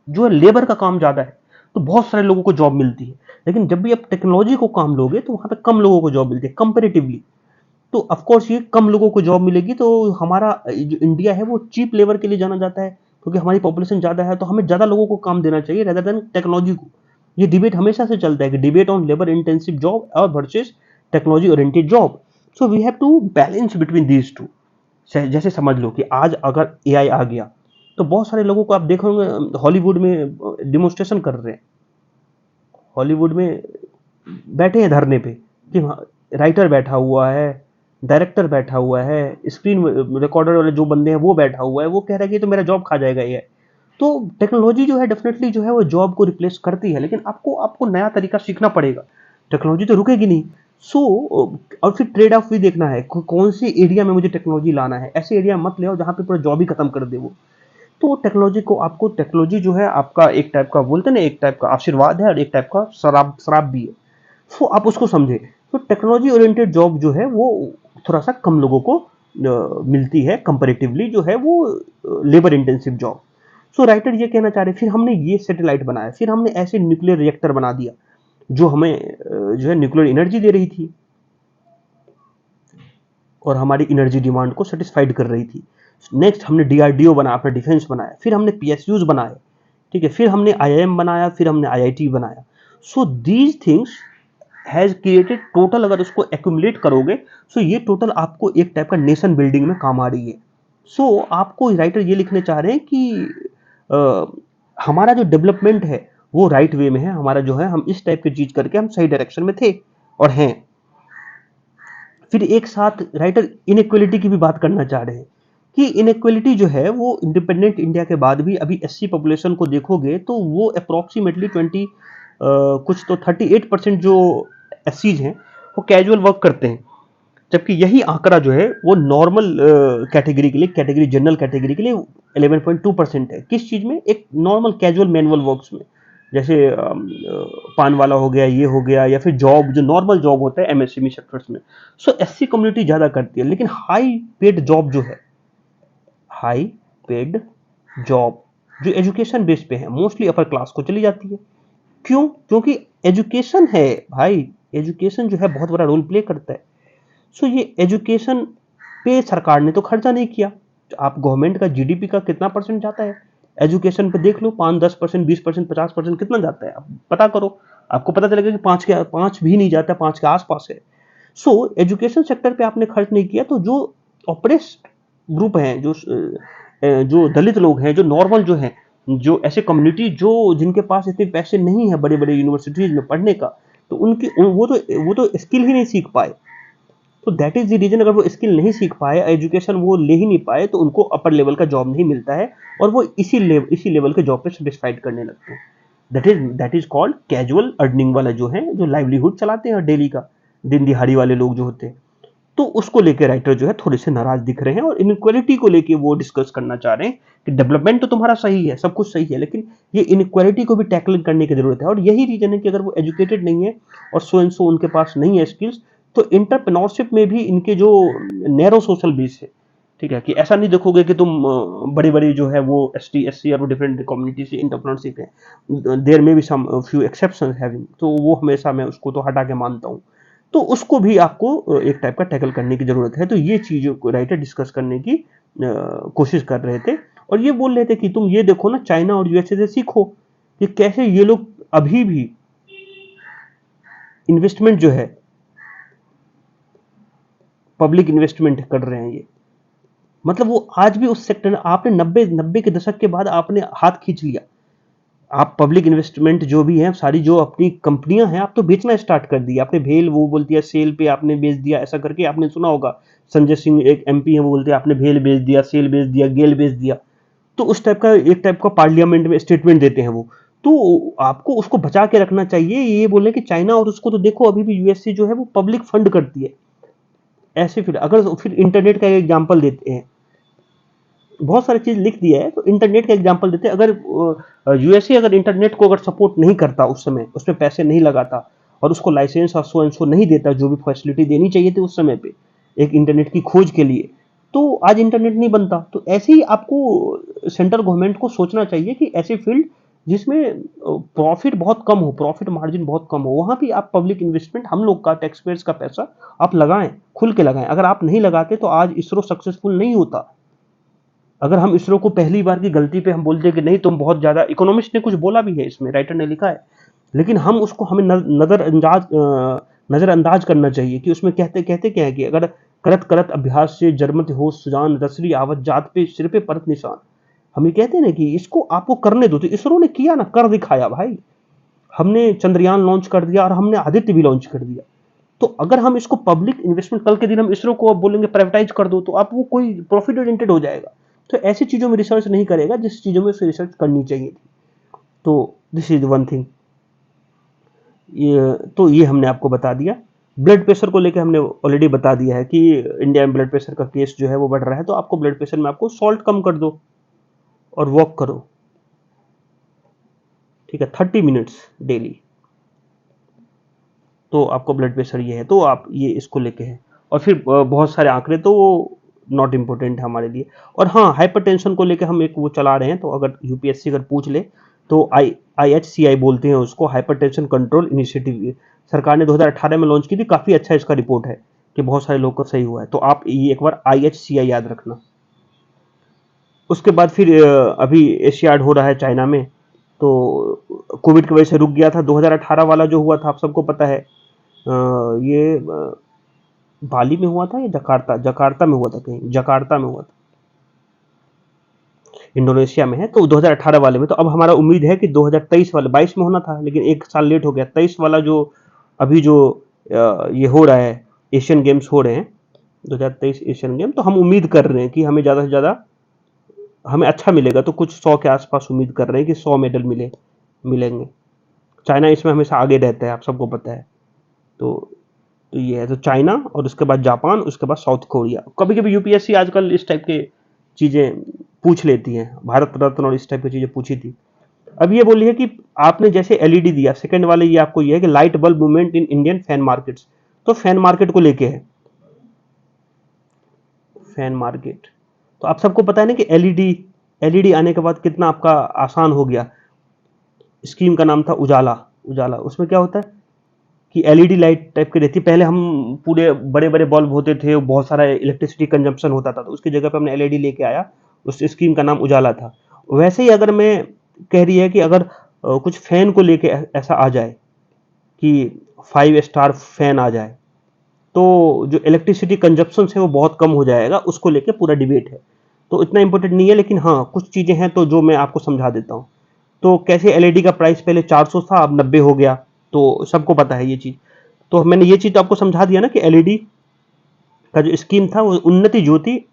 जो है लेबर का काम ज्यादा है, तो बहुत सारे लोगों को जॉब मिलती है। लेकिन जब भी आप टेक्नोलॉजी को काम लोगे तो वहां पे कम लोगों को जॉब मिलती है कंपेरेटिवली। तो ऑफ कोर्स ये कम लोगों को जॉब मिलेगी, तो हमारा जो इंडिया है वो चीप लेबर के लिए जाना जाता है, क्योंकि हमारी पॉपुलेशन ज्यादा है, तो हमें ज्यादा लोगों को काम देना चाहिए रेदर देन टेक्नोलॉजी को। ये डिबेट हमेशा से चलता है कि debate on labour intensive job और versus technology oriented job. So we have to balance between these two. जैसे समझ लो कि आज अगर एआई आ गया, तो बहुत सारे लोगों को आप देखोगे हॉलीवुड में डिमोन्स्ट्रेशन कर रहे हैं, हॉलीवुड में बैठे हैं धरने पे, कि राइटर बैठा हुआ है, डायरेक्टर बैठा हुआ है, स्क्रीन रिकॉर्डर वाले जो बंदे हैं वो बैठा हुआ है, वो कह रहा है कि तो मेरा जॉब खा जाएगा ये। तो टेक्नोलॉजी जो है डेफिनेटली जो है वो जॉब को रिप्लेस करती है, लेकिन आपको आपको नया तरीका सीखना पड़ेगा, टेक्नोलॉजी तो रुकेगी नहीं। सो और फिर ट्रेड ऑफ भी देखना है, कौन से एरिया में मुझे टेक्नोलॉजी लाना है। ऐसे एरिया मत ले आओ जहाँ पे पूरा जॉब ही खत्म कर दे वो। तो टेक्नोलॉजी को, आपको टेक्नोलॉजी जो है आपका एक टाइप का बोलते हैं ना, एक टाइप का आशीर्वाद है और एक टाइप का शराब शराब भी है। सो आप उसको समझे। तो टेक्नोलॉजी ओरिएंटेड जॉब जो है वो थोड़ा सा कम लोगों को मिलती है कंपैरेटिवली, जो है वो लेबर इंटेंसिव जॉब। सो राइटर ये कहना चाह रहे, फिर हमने ये सैटेलाइट बनाया, फिर हमने ऐसे न्यूक्लियर रिएक्टर बना दिया जो हमें जो है न्यूक्लियर एनर्जी दे रही थी और हमारी एनर्जी डिमांड को सेटिस्फाइड कर रही थी। नेक्स्ट हमने डीआरडीओ बनाया, अपना डिफेंस बनाया, फिर हमने पीएसयूज बनाए, ठीक है, फिर हमने आईआईएम बनाया, फिर हमने आईआईटी बनाया। So these things has created total, अगर उसको एक्यूमुलेट करोगे, सो ये टोटल आपको एक टाइप का नेशन बिल्डिंग में काम आ रही है। सो आपको राइटर ये लिखने चाह रहे हैं कि हमारा जो डेवलपमेंट है वो राइट वे में है, हमारा जो है हम इस टाइप की चीज करके हम सही डायरेक्शन में थे और हैं। फिर एक साथ राइटर इनइक्वालिटी की भी बात करना चाह रहे हैं कि इनइक्वालिटी जो है वो इंडिपेंडेंट इंडिया के बाद भी अभी एससी पॉपुलेशन को देखोगे तो वो अप्रोक्सीमेटली 20 कुछ तो 38% जो एससीज हैं वो कैजुअल वर्क करते हैं, जबकि यही आंकड़ा जो है वो नॉर्मल कैटेगरी के लिए, कैटेगरी जनरल कैटेगरी के लिए 11.2% है। किस चीज में? एक नॉर्मल कैजुअल मैनुअल वर्क्स में, जैसे पान वाला हो गया, ये हो गया, या फिर जॉब जो नॉर्मल जॉब होता है एमएसएमई सेक्टर्स में। सो एससी कम्युनिटी ज्यादा करती है, लेकिन हाई पेड जॉब जो है, हाई पेड जॉब जो एजुकेशन बेस पे है, मोस्टली अपर क्लास को चली जाती है। क्यों? क्योंकि एजुकेशन है भाई, एजुकेशन जो है बहुत बड़ा रोल प्ले करता है। सो ये एजुकेशन पे सरकार ने तो खर्चा नहीं किया। आप गवर्नमेंट का जीडीपी का कितना परसेंट जाता है एजुकेशन पे? देख लो, 5-10%, 20%, 50% कितना जाता है, आप पता करो, आपको पता चलेगा कि 5 भी नहीं जाता, 5 के आसपास है। सो एजुकेशन सेक्टर पे आपने खर्च नहीं किया, तो जो ऑप्रेस्ड ग्रुप हैं, जो दलित लोग हैं, जो नॉर्मल जो हैं, जो ऐसे कम्युनिटी जो जिनके पास इतने पैसे नहीं है बड़े बड़े यूनिवर्सिटीज में पढ़ने का, तो उनकी वो तो स्किल ही नहीं सीख पाए। तो दैट इज द रीजन, अगर वो स्किल नहीं सीख पाए, एजुकेशन वो ले ही नहीं पाए, तो उनको अपर लेवल का जॉब नहीं मिलता है और वो इसी लेवल के जॉब पे सेटिस्फाइड करने लगते हैं। That is called casual earning वाला, जो है जो लाइवलीहुड चलाते हैं डेली का, दिन दिहाड़ी वाले लोग जो होते हैं। तो उसको लेके राइटर जो है थोड़े से नाराज दिख रहे हैं और इनइक्वालिटी को लेके वो डिस्कस करना चाह रहे हैं कि डेवलपमेंट तो तुम्हारा सही है, सब कुछ सही है, लेकिन ये इनइक्वालिटी को भी टैकल करने की जरूरत है। और यही रीजन है कि अगर वो एजुकेटेड नहीं है और सो एंड सो उनके पास नहीं है स्किल्स, तो इंटरप्रेन्योरशिप में भी इनके जो नैरो सोशल बेस है, ठीक है, कि ऐसा नहीं देखोगे कि तुम बड़ी बड़ी जो है वो एस टी एस सी और डिफरेंट कम्युनिटी से इंटरप्रेन्योरशिप है, देयर में भी सम फ्यू एक्सेप्शन हैविंग, तो वो हमेशा मैं उसको तो हटा के मानता हूँ। तो उसको भी आपको एक टाइप का टैकल करने की जरूरत है। तो ये चीजों को राइटर डिस्कस करने की कोशिश कर रहे थे, और ये बोल रहे थे कि तुम ये देखो ना, चाइना और यूएसए से सीखो कि कैसे ये लोग अभी भी इन्वेस्टमेंट जो है, पब्लिक इन्वेस्टमेंट कर रहे हैं ये। मतलब वो आज भी उस सेक्टर में, आपने नब्बे नब्बे के दशक के बाद आपने हाथ खींच लिया। आप पब्लिक इन्वेस्टमेंट जो भी है सारी, जो अपनी कंपनियां हैं, आप तो बेचना स्टार्ट कर दिया आपने। भेल वो बोलती है सेल पे आपने बेच दिया, ऐसा करके आपने सुना होगा। संजय सिंह एक एमपी है, वो बोलते हैं आपने भेल बेच दिया, सेल बेच दिया, गेल बेच दिया। तो उस टाइप का एक टाइप का पार्लियामेंट में स्टेटमेंट देते हैं वो। तो आपको उसको बचा के रखना चाहिए। ये बोले कि चाइना और उसको तो देखो, अभी भी यूएससी जो है वो पब्लिक फंड करती है। ऐसे फिर अगर फिर इंटरनेट का एग्जाम्पल देते हैं, बहुत सारी चीज लिख दिया है, तो इंटरनेट का एग्जांपल देते हैं। अगर यूएसए अगर इंटरनेट को अगर सपोर्ट नहीं करता, उस समय उसमें पैसे नहीं लगाता और उसको लाइसेंस और सो एंड सो नहीं देता, जो भी फैसिलिटी देनी चाहिए थी उस समय पे एक इंटरनेट की खोज के लिए, तो आज इंटरनेट नहीं बनता। तो ऐसे ही आपको सेंट्रल गवर्नमेंट को सोचना चाहिए कि ऐसे फील्ड जिसमें प्रॉफिट बहुत कम हो, प्रॉफिट मार्जिन बहुत कम हो, वहां भी आप पब्लिक इन्वेस्टमेंट, हम लोग का टैक्स पेयर्स का पैसा आप लगाएं, खुल के लगाएं। अगर आप नहीं लगाते तो आज इसरो सक्सेसफुल नहीं होता। अगर हम इसरो को पहली बार की गलती पे हम बोलते हैं कि नहीं तुम बहुत ज्यादा, इकोनॉमिस्ट ने कुछ बोला भी है इसमें, राइटर ने लिखा है, लेकिन हम उसको हमें नजरअंदाज करना चाहिए कि उसमें कहते कहते क्या है कि अगर करत करत अभ्यास से जरमत हो सुजान, रसरी आवत जात पे सिर पे परत निशान। हम ये कहते हैं ना कि इसको आपको करने दो। तो इसरो ने किया ना, कर दिखाया भाई। हमने चंद्रयान लॉन्च कर दिया और हमने आदित्य भी लॉन्च कर दिया। तो अगर हम इसको पब्लिक इन्वेस्टमेंट, कल के दिन हम इसरो को अब बोलेंगे प्राइवेटाइज कर दो, तो आप वो कोई प्रॉफिट ओरिएंटेड हो जाएगा। तो ऐसी चीजों में रिसर्च नहीं करेगा जिस चीजों में उसे रिसर्च करनी चाहिए थी। तो दिस इज वन थिंग। ये हमने आपको बता दिया। ब्लड प्रेशर को लेकर हमने ऑलरेडी बता दिया है कि इंडिया में ब्लड प्रेशर का केस जो है वो बढ़ रहा है। तो आपको ब्लड प्रेशर में आपको सॉल्ट कम कर दो और वॉक करो, ठीक है, 30 मिनट्स डेली। तो आपको ब्लड प्रेशर ये है, तो आप ये इसको लेके है। और फिर बहुत सारे आंकड़े तो वो नॉट इम्पोर्टेंट है हमारे लिए। और हाँ, हाइपरटेंशन को लेके हम एक वो चला रहे हैं, तो अगर यूपीएससी अगर पूछ ले तो IHCI बोलते हैं उसको, हाइपरटेंशन कंट्रोल इनिशिएटिव। सरकार ने 2018 में लॉन्च की थी, काफी अच्छा इसका रिपोर्ट है कि बहुत सारे लोग को सही हुआ है। तो आप ये एक बार IHCI याद रखना। उसके बाद फिर अभी एशियाड हो रहा है चाइना में, तो कोविड की वजह से रुक गया था। 2018 वाला जो हुआ था आप सबको पता है, ये बाली में हुआ था या जकार्ता, जकार्ता में हुआ था, कहीं जकार्ता में हुआ था, इंडोनेशिया में है। तो 2018 वाले में, तो अब हमारा उम्मीद है कि 2023 वाले, 22 में होना था लेकिन एक साल लेट हो गया, 23 वाला जो अभी जो ये हो रहा है, एशियन गेम्स हो रहे हैं, 2023 एशियन गेम, तो हम उम्मीद कर रहे हैं कि हमें ज़्यादा से ज़्यादा हमें अच्छा मिलेगा। तो कुछ 100 के आसपास उम्मीद कर रहे हैं कि 100 मेडल मिलेंगे। चाइना इसमें हमेशा आगे रहता है, आप सबको पता है। तो ये है, तो चाइना और उसके बाद जापान, उसके बाद साउथ कोरिया। कभी कभी यूपीएससी आजकल इस टाइप के चीजें पूछ लेती हैं, भारत रत्न और इस टाइप की चीजें पूछी थी। अब ये बोली है कि आपने जैसे एलईडी दिया, सेकंड वाले ये आपको ये है कि light bulb movement in Indian fan markets. तो फैन मार्केट को लेके है, फैन मार्केट। तो आप सबको पता है ना कि एलईडी आने के बाद कितना आपका आसान हो गया। स्कीम का नाम था उजाला। उजाला, उसमें क्या होता है कि एलईडी लाइट टाइप की रहती। पहले हम पूरे बड़े बड़े बल्ब होते थे, बहुत सारा इलेक्ट्रिसिटी कंजम्पशन होता था, तो उसकी जगह पे हमने एलईडी लेके आया। उस स्कीम का नाम उजाला था। वैसे ही अगर मैं कह रही है कि अगर कुछ फैन को लेके ऐसा आ जाए कि 5 स्टार फैन आ जाए, तो जो इलेक्ट्रिसिटी कंजप्शन है वो बहुत कम हो जाएगा। उसको लेके पूरा डिबेट है, तो इतना इंपॉर्टेंट नहीं है, लेकिन हाँ कुछ चीजें हैं तो जो मैं आपको समझा देता हूँ। तो कैसे एलईडी का प्राइस पहले 400 था, अब 90 हो गया, तो सबको पता है ये चीज। तो मैंने ये चीज तो आपको समझा दिया ना कि एलईडी का जो स्कीम था वो Unnati Jyoti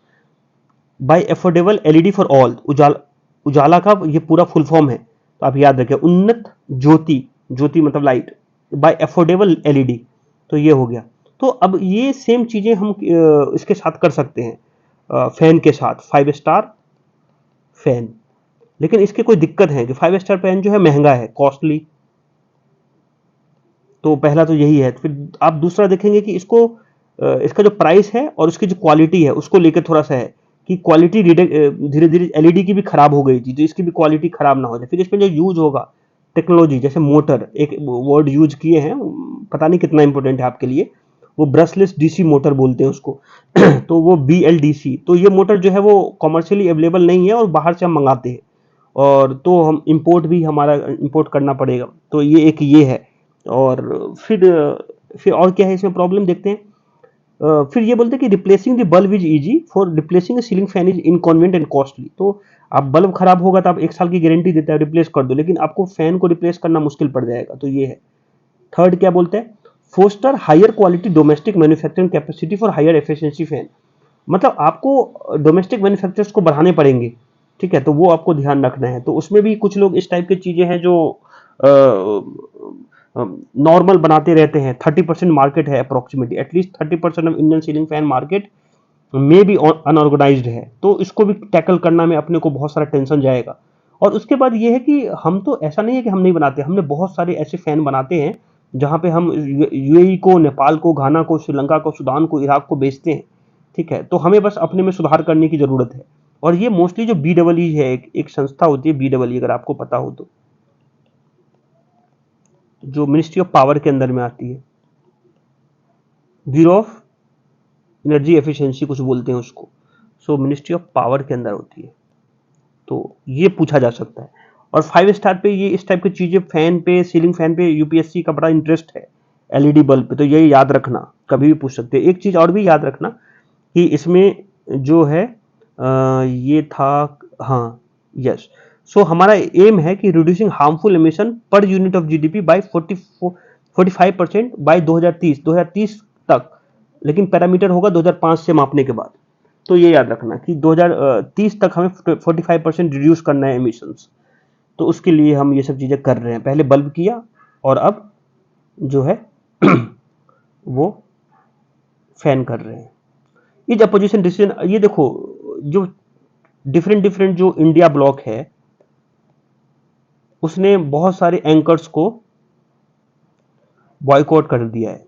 by affordable LED for all. Ujala, Ujala का ये पूरा फुल फॉर्म है, तो आप याद रखें, उन्नत ज्योति, ज्योति मतलब लाइट, बाय अफोर्डेबल एलईडी। तो ये हो गया। तो अब ये सेम चीजें हम इसके साथ कर सकते हैं, फैन के साथ, 5 स्टार फैन। लेकिन इसके कोई दिक्कत है कि 5 स्टार फैन जो है महंगा है, कॉस्टली। तो पहला तो यही है। फिर आप दूसरा देखेंगे कि इसको इसका जो प्राइस है और उसकी जो क्वालिटी है उसको लेकर थोड़ा सा है कि क्वालिटी धीरे धीरे एलईडी की भी खराब हो गई थी, तो इसकी भी क्वालिटी खराब ना हो जाए। फिर इसमें जो यूज होगा टेक्नोलॉजी, जैसे मोटर, एक वर्ड यूज किए हैं, पता नहीं कितना इंपॉर्टेंट है आपके लिए, वो ब्रशलेस डीसी मोटर बोलते हैं उसको तो वो BLDC, तो ये मोटर जो है वो कॉमर्शियली अवेलेबल नहीं है और बाहर से हम मंगाते हैं, और तो हम इंपोर्ट भी, हमारा इंपोर्ट करना पड़ेगा, तो ये एक ये है। और फिर और क्या है इसमें प्रॉब्लम, देखते हैं। फिर ये बोलते हैं कि replacing the bulb is easy, for replacing ceiling fan is inconvenient and costly. तो आप बल्ब खराब होगा तो आप 1 साल की गारंटी देते हैं, रिप्लेस कर दो, लेकिन आपको फैन को रिप्लेस करना मुश्किल पड़ जाएगा, तो ये है। थर्ड क्या बोलते हैं, foster higher quality domestic manufacturing capacity for higher efficiency fan. मतलब आपको डोमेस्टिक मैन्युफैक्चरर्स को बढ़ाने पड़ेंगे, ठीक है, तो वो आपको ध्यान रखना है। तो उसमें भी कुछ लोग इस टाइप की चीजें हैं जो नॉर्मल बनाते रहते हैं। 30% मार्केट है approximately, at least 30% of Indian ceiling fan market में भी अनऑर्गेनाइज्ड है, तो इसको भी टैकल करना में अपने को बहुत सारा टेंशन जाएगा। और उसके बाद ये है कि हम तो, ऐसा नहीं है कि हम नहीं बनाते, हमने बहुत सारे ऐसे फैन बनाते हैं जहां पे हम यूएई को, नेपाल को, घाना को, श्रीलंका को, सूडान को, इराक को बेचते हैं, ठीक है। तो हमें बस अपने में सुधार करने की जरूरत है। और ये मोस्टली जो BEE है, एक संस्था होती है BEE, अगर आपको पता हो तो, जो मिनिस्ट्री ऑफ पावर के अंदर में आती है, ब्यूरो ऑफ एनर्जी एफिशिएंसी कुछ बोलते हैं उसको, सो मिनिस्ट्री ऑफ पावर के अंदर होती है। तो ये पूछा जा सकता है। और 5 स्टार पे ये इस टाइप की चीजें, फैन पे, सीलिंग फैन पे यूपीएससी का बड़ा इंटरेस्ट है, एलईडी बल्ब पे, तो ये याद रखना, कभी भी पूछ सकते हैं। एक चीज और भी याद रखना कि इसमें जो है ये था, हाँ, यस, सो हमारा एम है कि reducing harmful emission per unit of GDP by 45% by 2030 तक, लेकिन पैरामीटर होगा 2005 से मापने के बाद। तो ये याद रखना कि 2030 तक हमें 45% रिड्यूस करना है एमिशंस, तो उसके लिए हम ये सब चीजें कर रहे हैं। पहले बल्ब किया और अब जो है वो फैन कर रहे हैं। इज अपोजिशन डिसीजन, ये देखो, जो डिफरेंट डिफरेंट जो इंडिया ब्लॉक है, उसने बहुत सारे एंकर्स को बॉयकॉट कर दिया है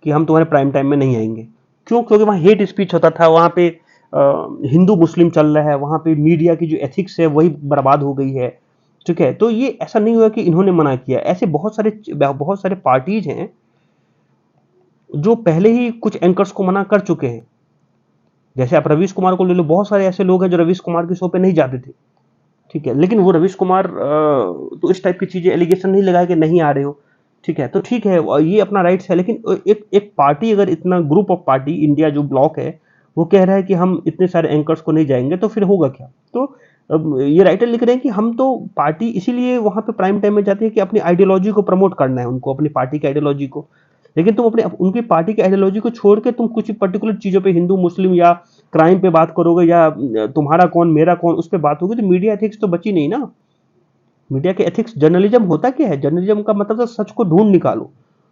कि हम तुम्हारे प्राइम टाइम में नहीं आएंगे। क्यों? क्योंकि वहां हेट स्पीच होता था, वहां पे हिंदू मुस्लिम चल रहा है, वहां पे मीडिया की जो एथिक्स है वही बर्बाद हो गई है, ठीक है। तो ये ऐसा नहीं हुआ कि इन्होंने मना किया, ऐसे बहुत सारे पार्टीज हैं जो पहले ही कुछ एंकर्स को मना कर चुके हैं। जैसे आप रवीश कुमार को ले लो, बहुत सारे ऐसे लोग हैं जो रवीश कुमार के शो पे नहीं जाते थे, ठीक है, लेकिन वो रवीश कुमार तो इस टाइप की चीजें, एलिगेशन नहीं लगाए कि नहीं आ रहे हो, ठीक है, तो ठीक है, ये अपना राइट्स है। लेकिन एक एक पार्टी, अगर इतना ग्रुप ऑफ पार्टी, इंडिया जो ब्लॉक है, वो कह रहा है कि हम इतने सारे एंकर्स को नहीं जाएंगे, तो फिर होगा क्या? तो अब ये राइटर लिख रहे हैं कि हम तो पार्टी इसीलिए वहां पे प्राइम टाइम में जाते हैं कि अपनी आइडियोलॉजी को प्रमोट करना है उनको, अपनी पार्टी की आइडियोलॉजी को। लेकिन तुम अपने उनकी पार्टी की आइडियोलॉजी को छोड़ के तुम कुछ पर्टिकुलर चीजों पे, हिंदू मुस्लिम या क्राइम पे बात करोगे, या तुम्हारा कौन मेरा कौन, उस पर बात होगी, तो मीडिया एथिक्स तो बची नहीं ना। मीडिया के एथिक्स, जर्नलिज्म होता क्या है? जर्नलिज्म का मतलब तो सच को ढूंढ निकालो,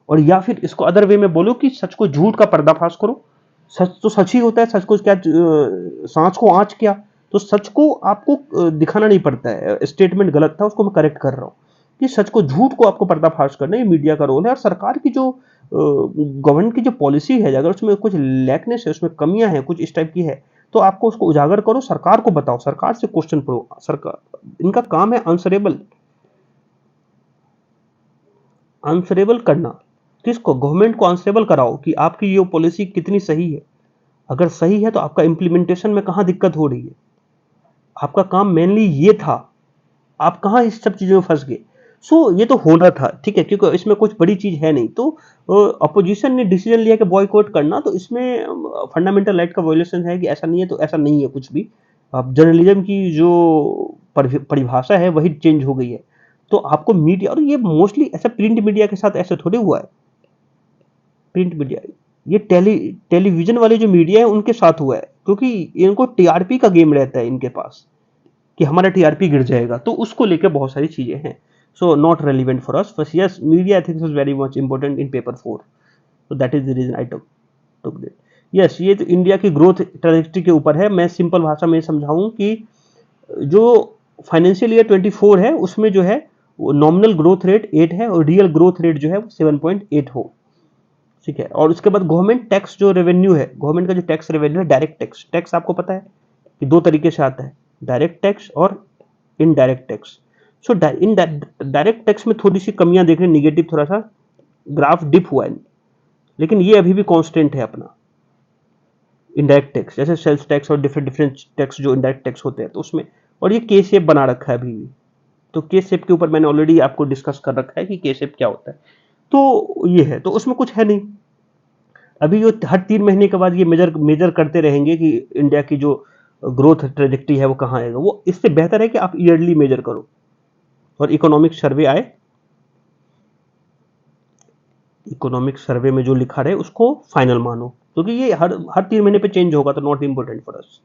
और या फिर इसको अदर वे में बोलो कि सच को, झूठ का पर्दाफाश करो। सच तो सच ही होता है, सच को क्या, सांच को आंच क्या, तो सच को आपको दिखाना नहीं पड़ता है। स्टेटमेंट गलत था, उसको मैं करेक्ट कर रहा हूँ कि सच को, झूठ को आपको पर्दाफाश करना, ये मीडिया का रोल है। और सरकार की जो गवर्नमेंट की जो पॉलिसी है, अगर उसमें कुछ लैकनेस है, उसमें कमियां हैं, कुछ इस टाइप की है, तो आपको उसको उजागर करो, सरकार को बताओ, सरकार से क्वेश्चन पढ़ो। सरकार, इनका काम है आंसरेबल, आंसरेबल करना। किसको? गवर्नमेंट को आंसरेबल कराओ कि आपकी ये पॉलिसी कितनी सही है। अगर सही है तो आपका इंप्लीमेंटेशन में कहां दिक्कत हो रही है, आपका काम मेनली ये था, आप कहां इस सब चीजों में फंस गए। सो ये तो होना था, ठीक है, क्योंकि इसमें कुछ बड़ी चीज है नहीं। तो अपोजिशन ने डिसीजन लिया कि बॉयकॉट करना, तो इसमें फंडामेंटल राइट का वायलेशन है कि ऐसा नहीं है, तो ऐसा नहीं है कुछ भी। अब जर्नलिज्म की जो परिभाषा है वही चेंज हो गई है। तो आपको मीडिया, और ये मोस्टली ऐसा प्रिंट मीडिया के साथ ऐसे थोड़े हुआ है। प्रिंट मीडिया, ये टेलीविजन वाले जो मीडिया है उनके साथ हुआ है, क्योंकि इनको टीआरपी का गेम रहता है इनके पास, कि हमारा टीआरपी गिर जाएगा, तो उसको लेकर बहुत सारी चीजें हैं। So not relevant for us, बस yes, media ethics is very much important in paper 4, तो that is the reason I took that. Yes, ये तो इंडिया की ग्रोथ ट्रैजेक्टरी के ऊपर है। मैं सिंपल भाषा में समझाऊं कि जो फाइनेंशियल ईयर 24 है, उसमें जो है नॉमिनल ग्रोथ रेट 8 है और रियल ग्रोथ रेट जो है 7.8 हो, ठीक है। और उसके बाद गवर्नमेंट टैक्स जो रेवेन्यू है, गवर्नमेंट का जो टैक्स रेवेन्यू है, डायरेक्ट टैक्स, टैक्स आपको पता है कि दो तरीके से आता है, डायरेक्ट टैक्स और indirect tax. So in direct tax में थोड़ी सी कमियां देख रहे हैं, निगेटिव थोड़ा सा ग्राफ डिप हुआ है, लेकिन ये अभी भी कांस्टेंट है अपना। इनडायरेक्ट टैक्स जैसे सेल्स टैक्स और डिफरेंट डिफरेंट टैक्स जो इनडायरेक्ट टैक्स होते हैं, तो उसमें, और ये के शेप बना रखा है अभी भी। तो के शेप के ऊपर मैंने ऑलरेडी आपको डिस्कस कर रखा है कि के शेप क्या होता है। तो ये है, तो उसमें कुछ है नहीं। अभी जो हर 3 महीने के बाद ये मेजर मेजर करते रहेंगे कि इंडिया की जो ग्रोथ ट्रेजेक्टरी है वो कहाँ आएगा। वो इससे बेहतर है कि आप ईयरली मेजर करो और इकोनॉमिक सर्वे आए, इकोनॉमिक सर्वे में जो लिखा रहे उसको फाइनल मानो, क्योंकि ये हर 3 महीने पे चेंज होगा, तो नॉट इम्पोर्टेंट फॉर अस।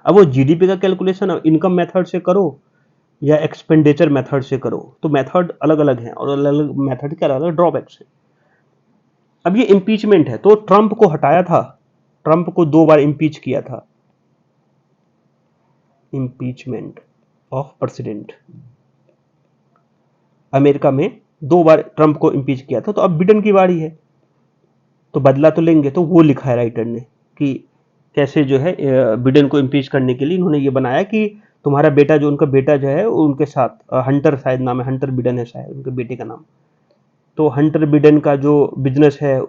अब वो जीडीपी का कैलकुलेशन इनकम मेथड से करो या एक्सपेंडिचर मेथड से करो, तो मेथड अलग अलग हैं और अलग अलग मेथड के अलग अलग ड्रॉबैक्स हैं। अब ये इम्पीचमेंट है, तो ट्रंप को हटाया था, ट्रंप को 2 बार इम्पीच किया था, इम्पीचमेंट ऑफ प्रेसिडेंट। अमेरिका में 2 बार ट्रंप को इम्पीच किया था, तो अब बिडेन की बारी है, तो बदला तो लेंगे। तो वो लिखा है राइटर ने कि कैसे जो है बिडेन को इम्पीच करने के लिए इन्होंने ये बनाया कि तुम्हारा बेटा, जो उनका बेटा जो है उनके साथ, हंटर शायद नाम है, हंटर बिडेन है शायद उनके बेटे का नाम। तो हंटर बिडेन का जो बिजनेस है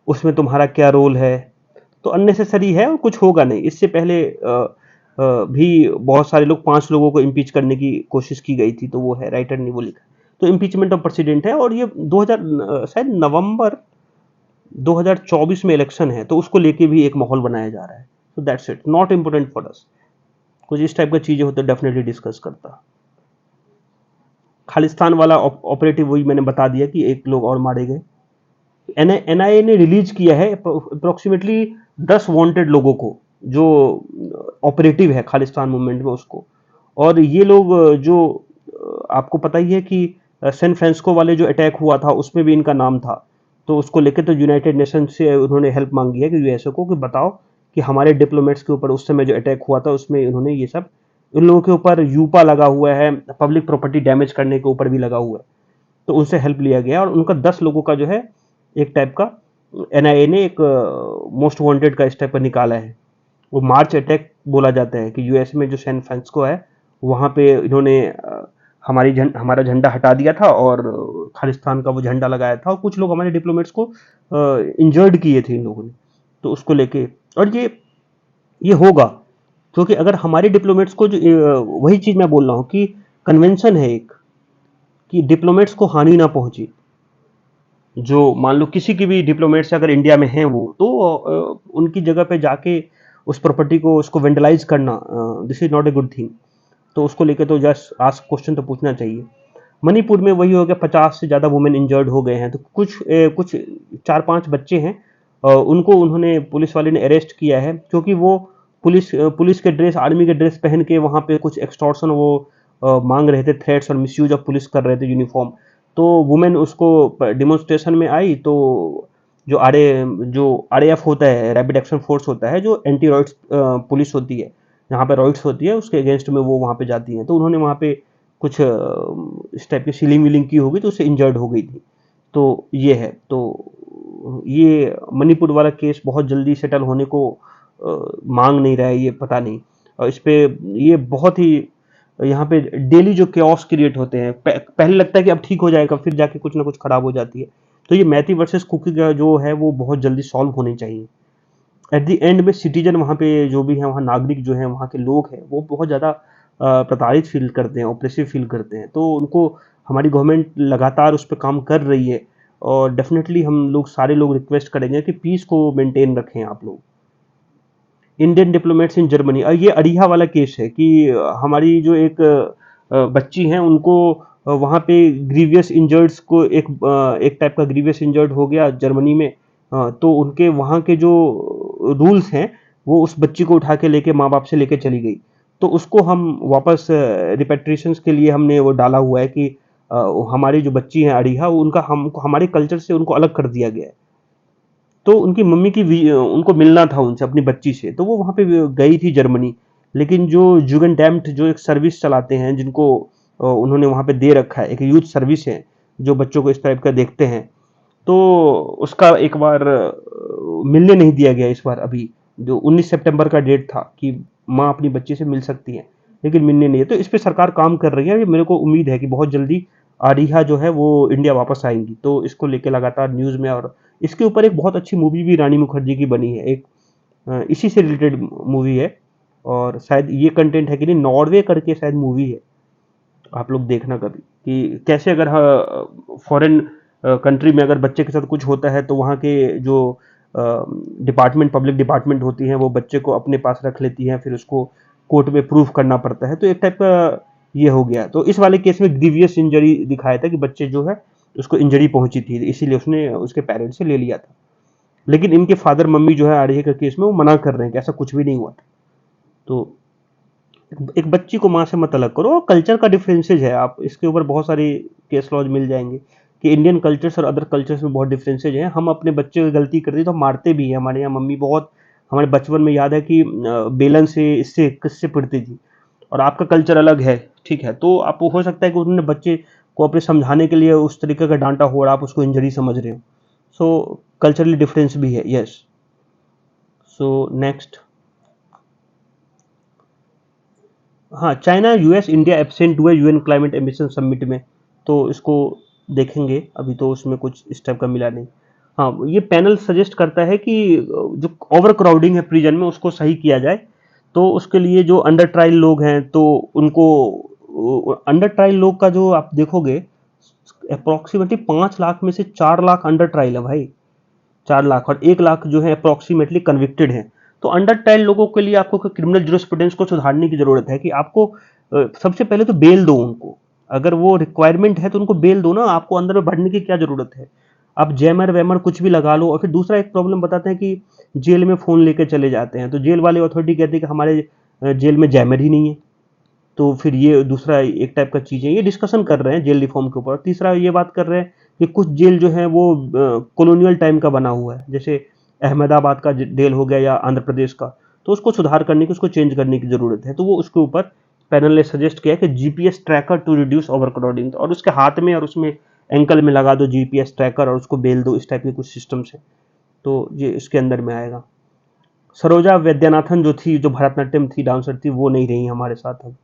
उसमें तुम्हारा क्या रोल है। तो अननेसेसरी है और कुछ होगा नहीं। इससे पहले भी बहुत सारे लोग, 5 लोगों को इम्पीच करने की कोशिश की गई थी, तो वो है, राइटर ने वो लिखा। तो इम्पीचमेंट ऑफ प्रेसिडेंट है, और ये 2000 शायद नवंबर 2024 में इलेक्शन है, तो उसको लेके भी एक माहौल बनाया जा रहा है। तो that's it, not important for us. कुछ इस टाइप का चीजें होते डेफिनेटली डिस्कस करता। खालिस्तान वाला ऑपरेटिव वही मैंने बता दिया कि 1 लोग और मारे गए। एनआईए ने रिलीज किया है अप्रोक्सीमेटली 10 वांटेड लोगों को, जो ऑपरेटिव है खालिस्तान मूवमेंट में उसको। और ये लोग जो आपको पता ही है कि सैन फ्रांसिस्को वाले जो अटैक हुआ था उसमें भी इनका नाम था। तो उसको लेकर तो यूनाइटेड नेशन से उन्होंने हेल्प मांगी है कि यूएसए को, कि बताओ कि हमारे डिप्लोमेट्स के ऊपर उस समय जो अटैक हुआ था उसमें इन्होंने ये सब, इन लोगों के ऊपर यूपा लगा हुआ है, पब्लिक प्रॉपर्टी डैमेज करने के ऊपर भी लगा हुआ है। तो उनसे हेल्प लिया गया और उनका 10 लोगों का जो है एक टाइप का एनआईए ने एक मोस्ट वांटेड का इस टाइप का निकाला है। वो मार्च अटैक बोला जाता है कि यूएस में जो सैन फ्रांसिस्को है वहाँ पे इन्होंने हमारा झंडा हटा दिया था और खालिस्तान का वो झंडा लगाया था, और कुछ लोग हमारे डिप्लोमेट्स को इंजर्ड किए थे इन लोगों ने। तो उसको लेके, और ये होगा, क्योंकि अगर हमारे डिप्लोमेट्स को जो वही चीज मैं बोल रहा हूँ कि कन्वेंशन है एक, कि डिप्लोमेट्स को हानि ना पहुंचे। जो मान लो किसी की भी डिप्लोमेट से अगर इंडिया में हैं वो, तो उनकी जगह पे जाके उस प्रॉपर्टी को उसको वेंडलाइज करना, this is not a good thing. तो उसको लेके तो जस्ट आस्क क्वेश्चन तो पूछना चाहिए। मणिपुर में वही हो गया, 50 से ज़्यादा वुमेन इंजर्ड हो गए हैं। तो कुछ 4-5 बच्चे हैं, उनको उन्होंने, पुलिस वाले ने अरेस्ट किया है, क्योंकि वो पुलिस के ड्रेस, आर्मी के ड्रेस पहन के वहाँ पे कुछ एक्सटॉर्शन वो मांग रहे थे, थ्रेट्स और मिसयूज ऑफ पुलिस कर रहे थे यूनिफॉर्म। तो वुमेन उसको डिमोन्स्ट्रेशन में आई, तो जो आरएएफ होता है, रैपिड एक्शन फोर्स होता है, जो एंटी रॉइड्स पुलिस होती है, जहाँ पे रॉइड्स होती है उसके अगेंस्ट में वो वहाँ पे जाती हैं। तो उन्होंने वहाँ पे कुछ इस टाइप की सीलिंग विलिंग की होगी, तो उससे इंजर्ड हो गई थी। तो ये है, तो ये मणिपुर वाला केस बहुत जल्दी सेटल होने को मांग नहीं रहा है, ये पता नहीं। और इस पे ये बहुत ही, यहाँ पे डेली जो केओस क्रिएट होते हैं, पहले लगता है कि अब ठीक हो जाएगा, फिर जाके कुछ ना कुछ खराब हो जाती है। तो ये मैथी वर्सेस कुकी का जो है वो बहुत जल्दी सॉल्व होनी चाहिए। एट द एंड में सिटीजन वहाँ पे जो भी है, वहाँ नागरिक जो है, वहाँ के लोग हैं, वो बहुत ज़्यादा प्रताड़ित फील करते हैं, ऑप्रेसिव फील करते हैं। तो उनको हमारी गवर्नमेंट लगातार उस पर काम कर रही है, और डेफिनेटली हम लोग सारे लोग रिक्वेस्ट करेंगे कि पीस को मेंटेन रखें आप लोग। इंडियन डिप्लोमेट्स इन जर्मनी, ये अड़िया वाला केस है कि हमारी जो एक बच्ची हैं उनको वहाँ पे ग्रीवियस इंजर्ड्स को एक टाइप का ग्रीवियस इंजर्ड हो गया जर्मनी में। तो उनके वहाँ के जो रूल्स हैं, वो उस बच्ची को उठा के लेके माँ बाप से लेके चली गई। तो उसको हम वापस रिपेट्रिएशंस के लिए हमने वो डाला हुआ है कि हमारी जो बच्ची है अड़िया, उनका हमको हमारे कल्चर से उनको अलग कर दिया गया है। तो उनकी मम्मी की उनको मिलना था उनसे, अपनी बच्ची से, तो वो वहाँ पे गई थी जर्मनी। लेकिन जो जुगेनडैम्ट जो एक सर्विस चलाते हैं, जिनको उन्होंने वहाँ पे दे रखा है, एक यूथ सर्विस है जो बच्चों को इस टाइप का देखते हैं, तो उसका एक बार मिलने नहीं दिया गया इस बार। अभी जो 19 सितंबर का डेट था कि माँ अपनी बच्ची से मिल सकती है, लेकिन मिलने नहीं है। तो इस पे सरकार काम कर रही है। मेरे को उम्मीद है कि बहुत जल्दी आरिहा जो है वो इंडिया वापस आएंगी, तो इसको लेके लगातार न्यूज़ में। और इसके ऊपर एक बहुत अच्छी मूवी भी रानी मुखर्जी की बनी है, एक इसी से रिलेटेड मूवी है। और शायद ये कंटेंट है कि नहीं, नॉर्वे करके शायद मूवी है, आप लोग देखना कभी, कि कैसे अगर फॉरेन कंट्री में अगर बच्चे के साथ कुछ होता है तो वहाँ के जो डिपार्टमेंट, पब्लिक डिपार्टमेंट होती हैं, वो बच्चे को अपने पास रख लेती हैं, फिर उसको कोर्ट में प्रूफ करना पड़ता है। तो एक टाइप का ये हो गया। तो इस वाले केस में ग्रीवियस इंजरी दिखाया था कि बच्चे जो है उसको इंजरी पहुंची थी, इसीलिए उसने उसके पेरेंट्स से ले लिया था। लेकिन इनके फादर मम्मी जो है आरए के केस में वो मना कर रहे हैं कि ऐसा कुछ भी नहीं हुआ था। तो एक बच्ची को माँ से मत अलग करो। और कल्चर का डिफरेंसेज है, आप इसके ऊपर बहुत सारी केस लॉज मिल जाएंगे कि इंडियन कल्चर्स और अदर कल्चर्स में बहुत डिफरेंसेज हैं। हम अपने बच्चे की गलती करते हैं तो हम मारते भी हैं। हमारे यहाँ मम्मी बहुत, हमारे बचपन में याद है कि बेलन से इससे किससे पिटती थी। और आपका कल्चर अलग है, ठीक है, तो आप हो सकता है कि उन्होंने बच्चे को अपने समझाने के लिए उस तरीके का डांटा हो और आप उसको इंजरी समझ रहे हो। सो कल्चरली डिफरेंस भी है, यस। सो नेक्स्ट, हाँ, चाइना यूएस इंडिया एब्सेंट हुए यूएन क्लाइमेट एम्बिशन समिट में, तो इसको देखेंगे। अभी तो उसमें कुछ इस टाइप का मिला नहीं। हाँ, ये पैनल सजेस्ट करता है कि जो ओवर क्राउडिंग है प्रिजन में उसको सही किया जाए। तो उसके लिए जो अंडर ट्रायल लोग हैं तो उनको, अंडर ट्रायल लोग का जो आप देखोगे अप्रोक्सीमेटली 5 लाख में से 4 लाख अंडर ट्रायल है भाई। 4 लाख, और 1 लाख जो है अप्रोक्सीमेटली कन्विक्टेड हैं। तो अंडर ट्रायल लोगों के लिए आपको क्रिमिनल जुरिस्प्रूडेंस को सुधारने की जरूरत है कि आपको सबसे पहले तो बेल दो उनको। अगर वो रिक्वायरमेंट है तो उनको बेल दो ना, आपको अंदर में भरने की क्या जरूरत है। आप जैमर वैमर कुछ भी लगा लो। और फिर दूसरा एक प्रॉब्लम बताते हैं कि जेल में फोन लेके चले जाते हैं, तो जेल वाले अथॉरिटी कहती है कि हमारे जेल में जैमर ही नहीं है। तो फिर ये दूसरा एक टाइप का चीज़ है, ये डिस्कशन कर रहे हैं जेल रिफॉर्म के ऊपर। तीसरा ये बात कर रहे हैं कि कुछ जेल जो है वो कॉलोनियल टाइम का बना हुआ है, जैसे अहमदाबाद का जेल हो गया या आंध्र प्रदेश का। तो उसको सुधार करने की, उसको चेंज करने की ज़रूरत है। तो वो उसके ऊपर पैनल ने सजेस्ट किया कि GPS tracker to reduce overcrowding, और उसके हाथ में और उसमें एंकल में लगा दो जीपीएस ट्रैकर और उसको बेल दो, इस टाइप के कुछ सिस्टम्स है। तो ये इसके अंदर में आएगा। सरोजा वैद्यनाथन जो थी, जो भरतनाट्यम थी डांसर थी, वो नहीं रही हमारे साथ अब।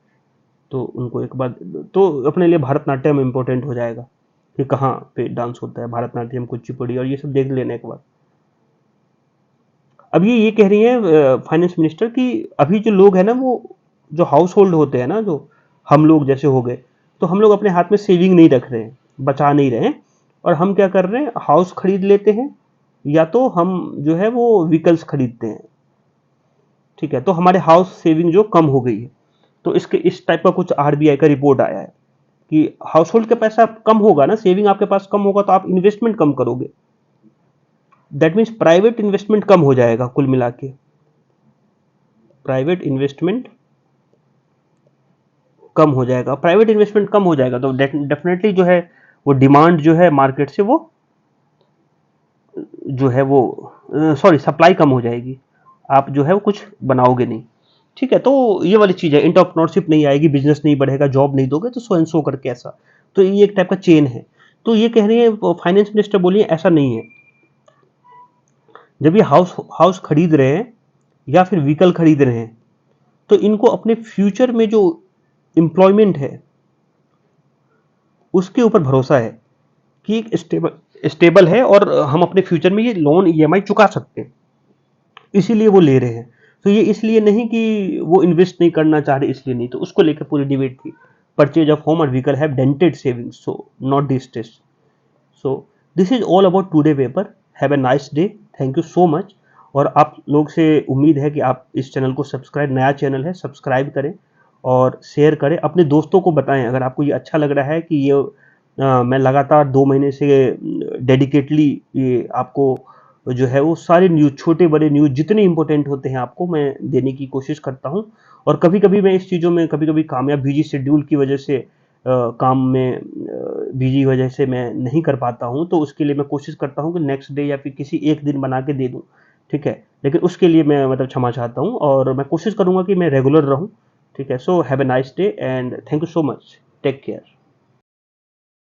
तो उनको एक बार, तो अपने लिए भरतनाट्यम इम्पोर्टेंट हो जाएगा कि कहाँ पे डांस होता है, भरतनाट्यम, कुचिपुड़ी, और ये सब देख लेना एक बार। अब ये कह रही है फाइनेंस मिनिस्टर कि अभी जो लोग हैं ना, वो जो हाउस होल्ड होते हैं ना, जो हम लोग जैसे हो गए, तो हम लोग अपने हाथ में सेविंग नहीं रख रहे हैं, बचा नहीं रहे हैं। और हम क्या कर रहे हैं, हाउस खरीद लेते हैं, या तो हम जो है वो व्हीकल्स खरीदते हैं। ठीक है, तो हमारे हाउस सेविंग जो कम हो गई है। तो इसके इस टाइप का कुछ आरबीआई का रिपोर्ट आया है कि हाउस होल्ड का पैसा कम होगा ना, सेविंग आपके पास कम होगा, तो आप इन्वेस्टमेंट कम करोगे। दैट मीन्स प्राइवेट इन्वेस्टमेंट कम हो जाएगा कुल मिला के। प्राइवेट इन्वेस्टमेंट कम हो जाएगा, प्राइवेट इन्वेस्टमेंट कम हो जाएगा, तो डेफिनेटली जो है वो डिमांड जो है मार्केट से, वो जो है वो सॉरी, सप्लाई कम हो जाएगी। आप जो है वो कुछ बनाओगे नहीं। ठीक है, तो ये वाली चीज है, एंटरप्रेन्योरशिप नहीं आएगी, बिजनेस नहीं बढ़ेगा, जॉब नहीं दोगे तो सो एंड सो करके ऐसा। तो ये एक टाइप का चेन है। तो ये कह रही है फाइनेंस मिनिस्टर बोली ऐसा नहीं है। जब ये हाउस हाउस खरीद रहे हैं या फिर व्हीकल खरीद रहे हैं, तो इनको अपने फ्यूचर में जो एम्प्लॉयमेंट है उसके ऊपर भरोसा है कि एक स्टेबल स्टेबल है और हम अपने फ्यूचर में ये लोन ईएमआई चुका सकते हैं, इसीलिए वो ले रहे हैं। तो ये इसलिए नहीं कि वो इन्वेस्ट नहीं करना चाह रहे, इसलिए नहीं। तो उसको लेकर पूरी डिबेट थी। परचेज ऑफ होम और vehicle have dented savings, so not this test. So this is all about today paper. Have a nice day, thank you so much. और आप लोग से उम्मीद है कि आप इस चैनल को सब्सक्राइब, नया चैनल है, सब्सक्राइब करें और शेयर करें, अपने दोस्तों को बताएं। अगर आपको ये अच्छा लग रहा है कि ये मैं लगातार 2 महीने से डेडिकेटली ये आपको जो है वो सारे न्यूज़, छोटे बड़े न्यूज़ जितने इंपॉर्टेंट होते हैं आपको मैं देने की कोशिश करता हूँ। और कभी कभी मैं इस चीज़ों में, कभी कभी कामयाब बिजी शेड्यूल की वजह से काम में बिजी वजह से मैं नहीं कर पाता हूँ, तो उसके लिए मैं कोशिश करता हूँ कि नेक्स्ट डे या फिर किसी एक दिन बना के दे दूँ। ठीक है, लेकिन उसके लिए मैं मतलब क्षमा चाहता हूँ और मैं कोशिश करूँगा कि मैं रेगुलर रहूँ। ठीक है, so have a nice day and thank you so much, take care.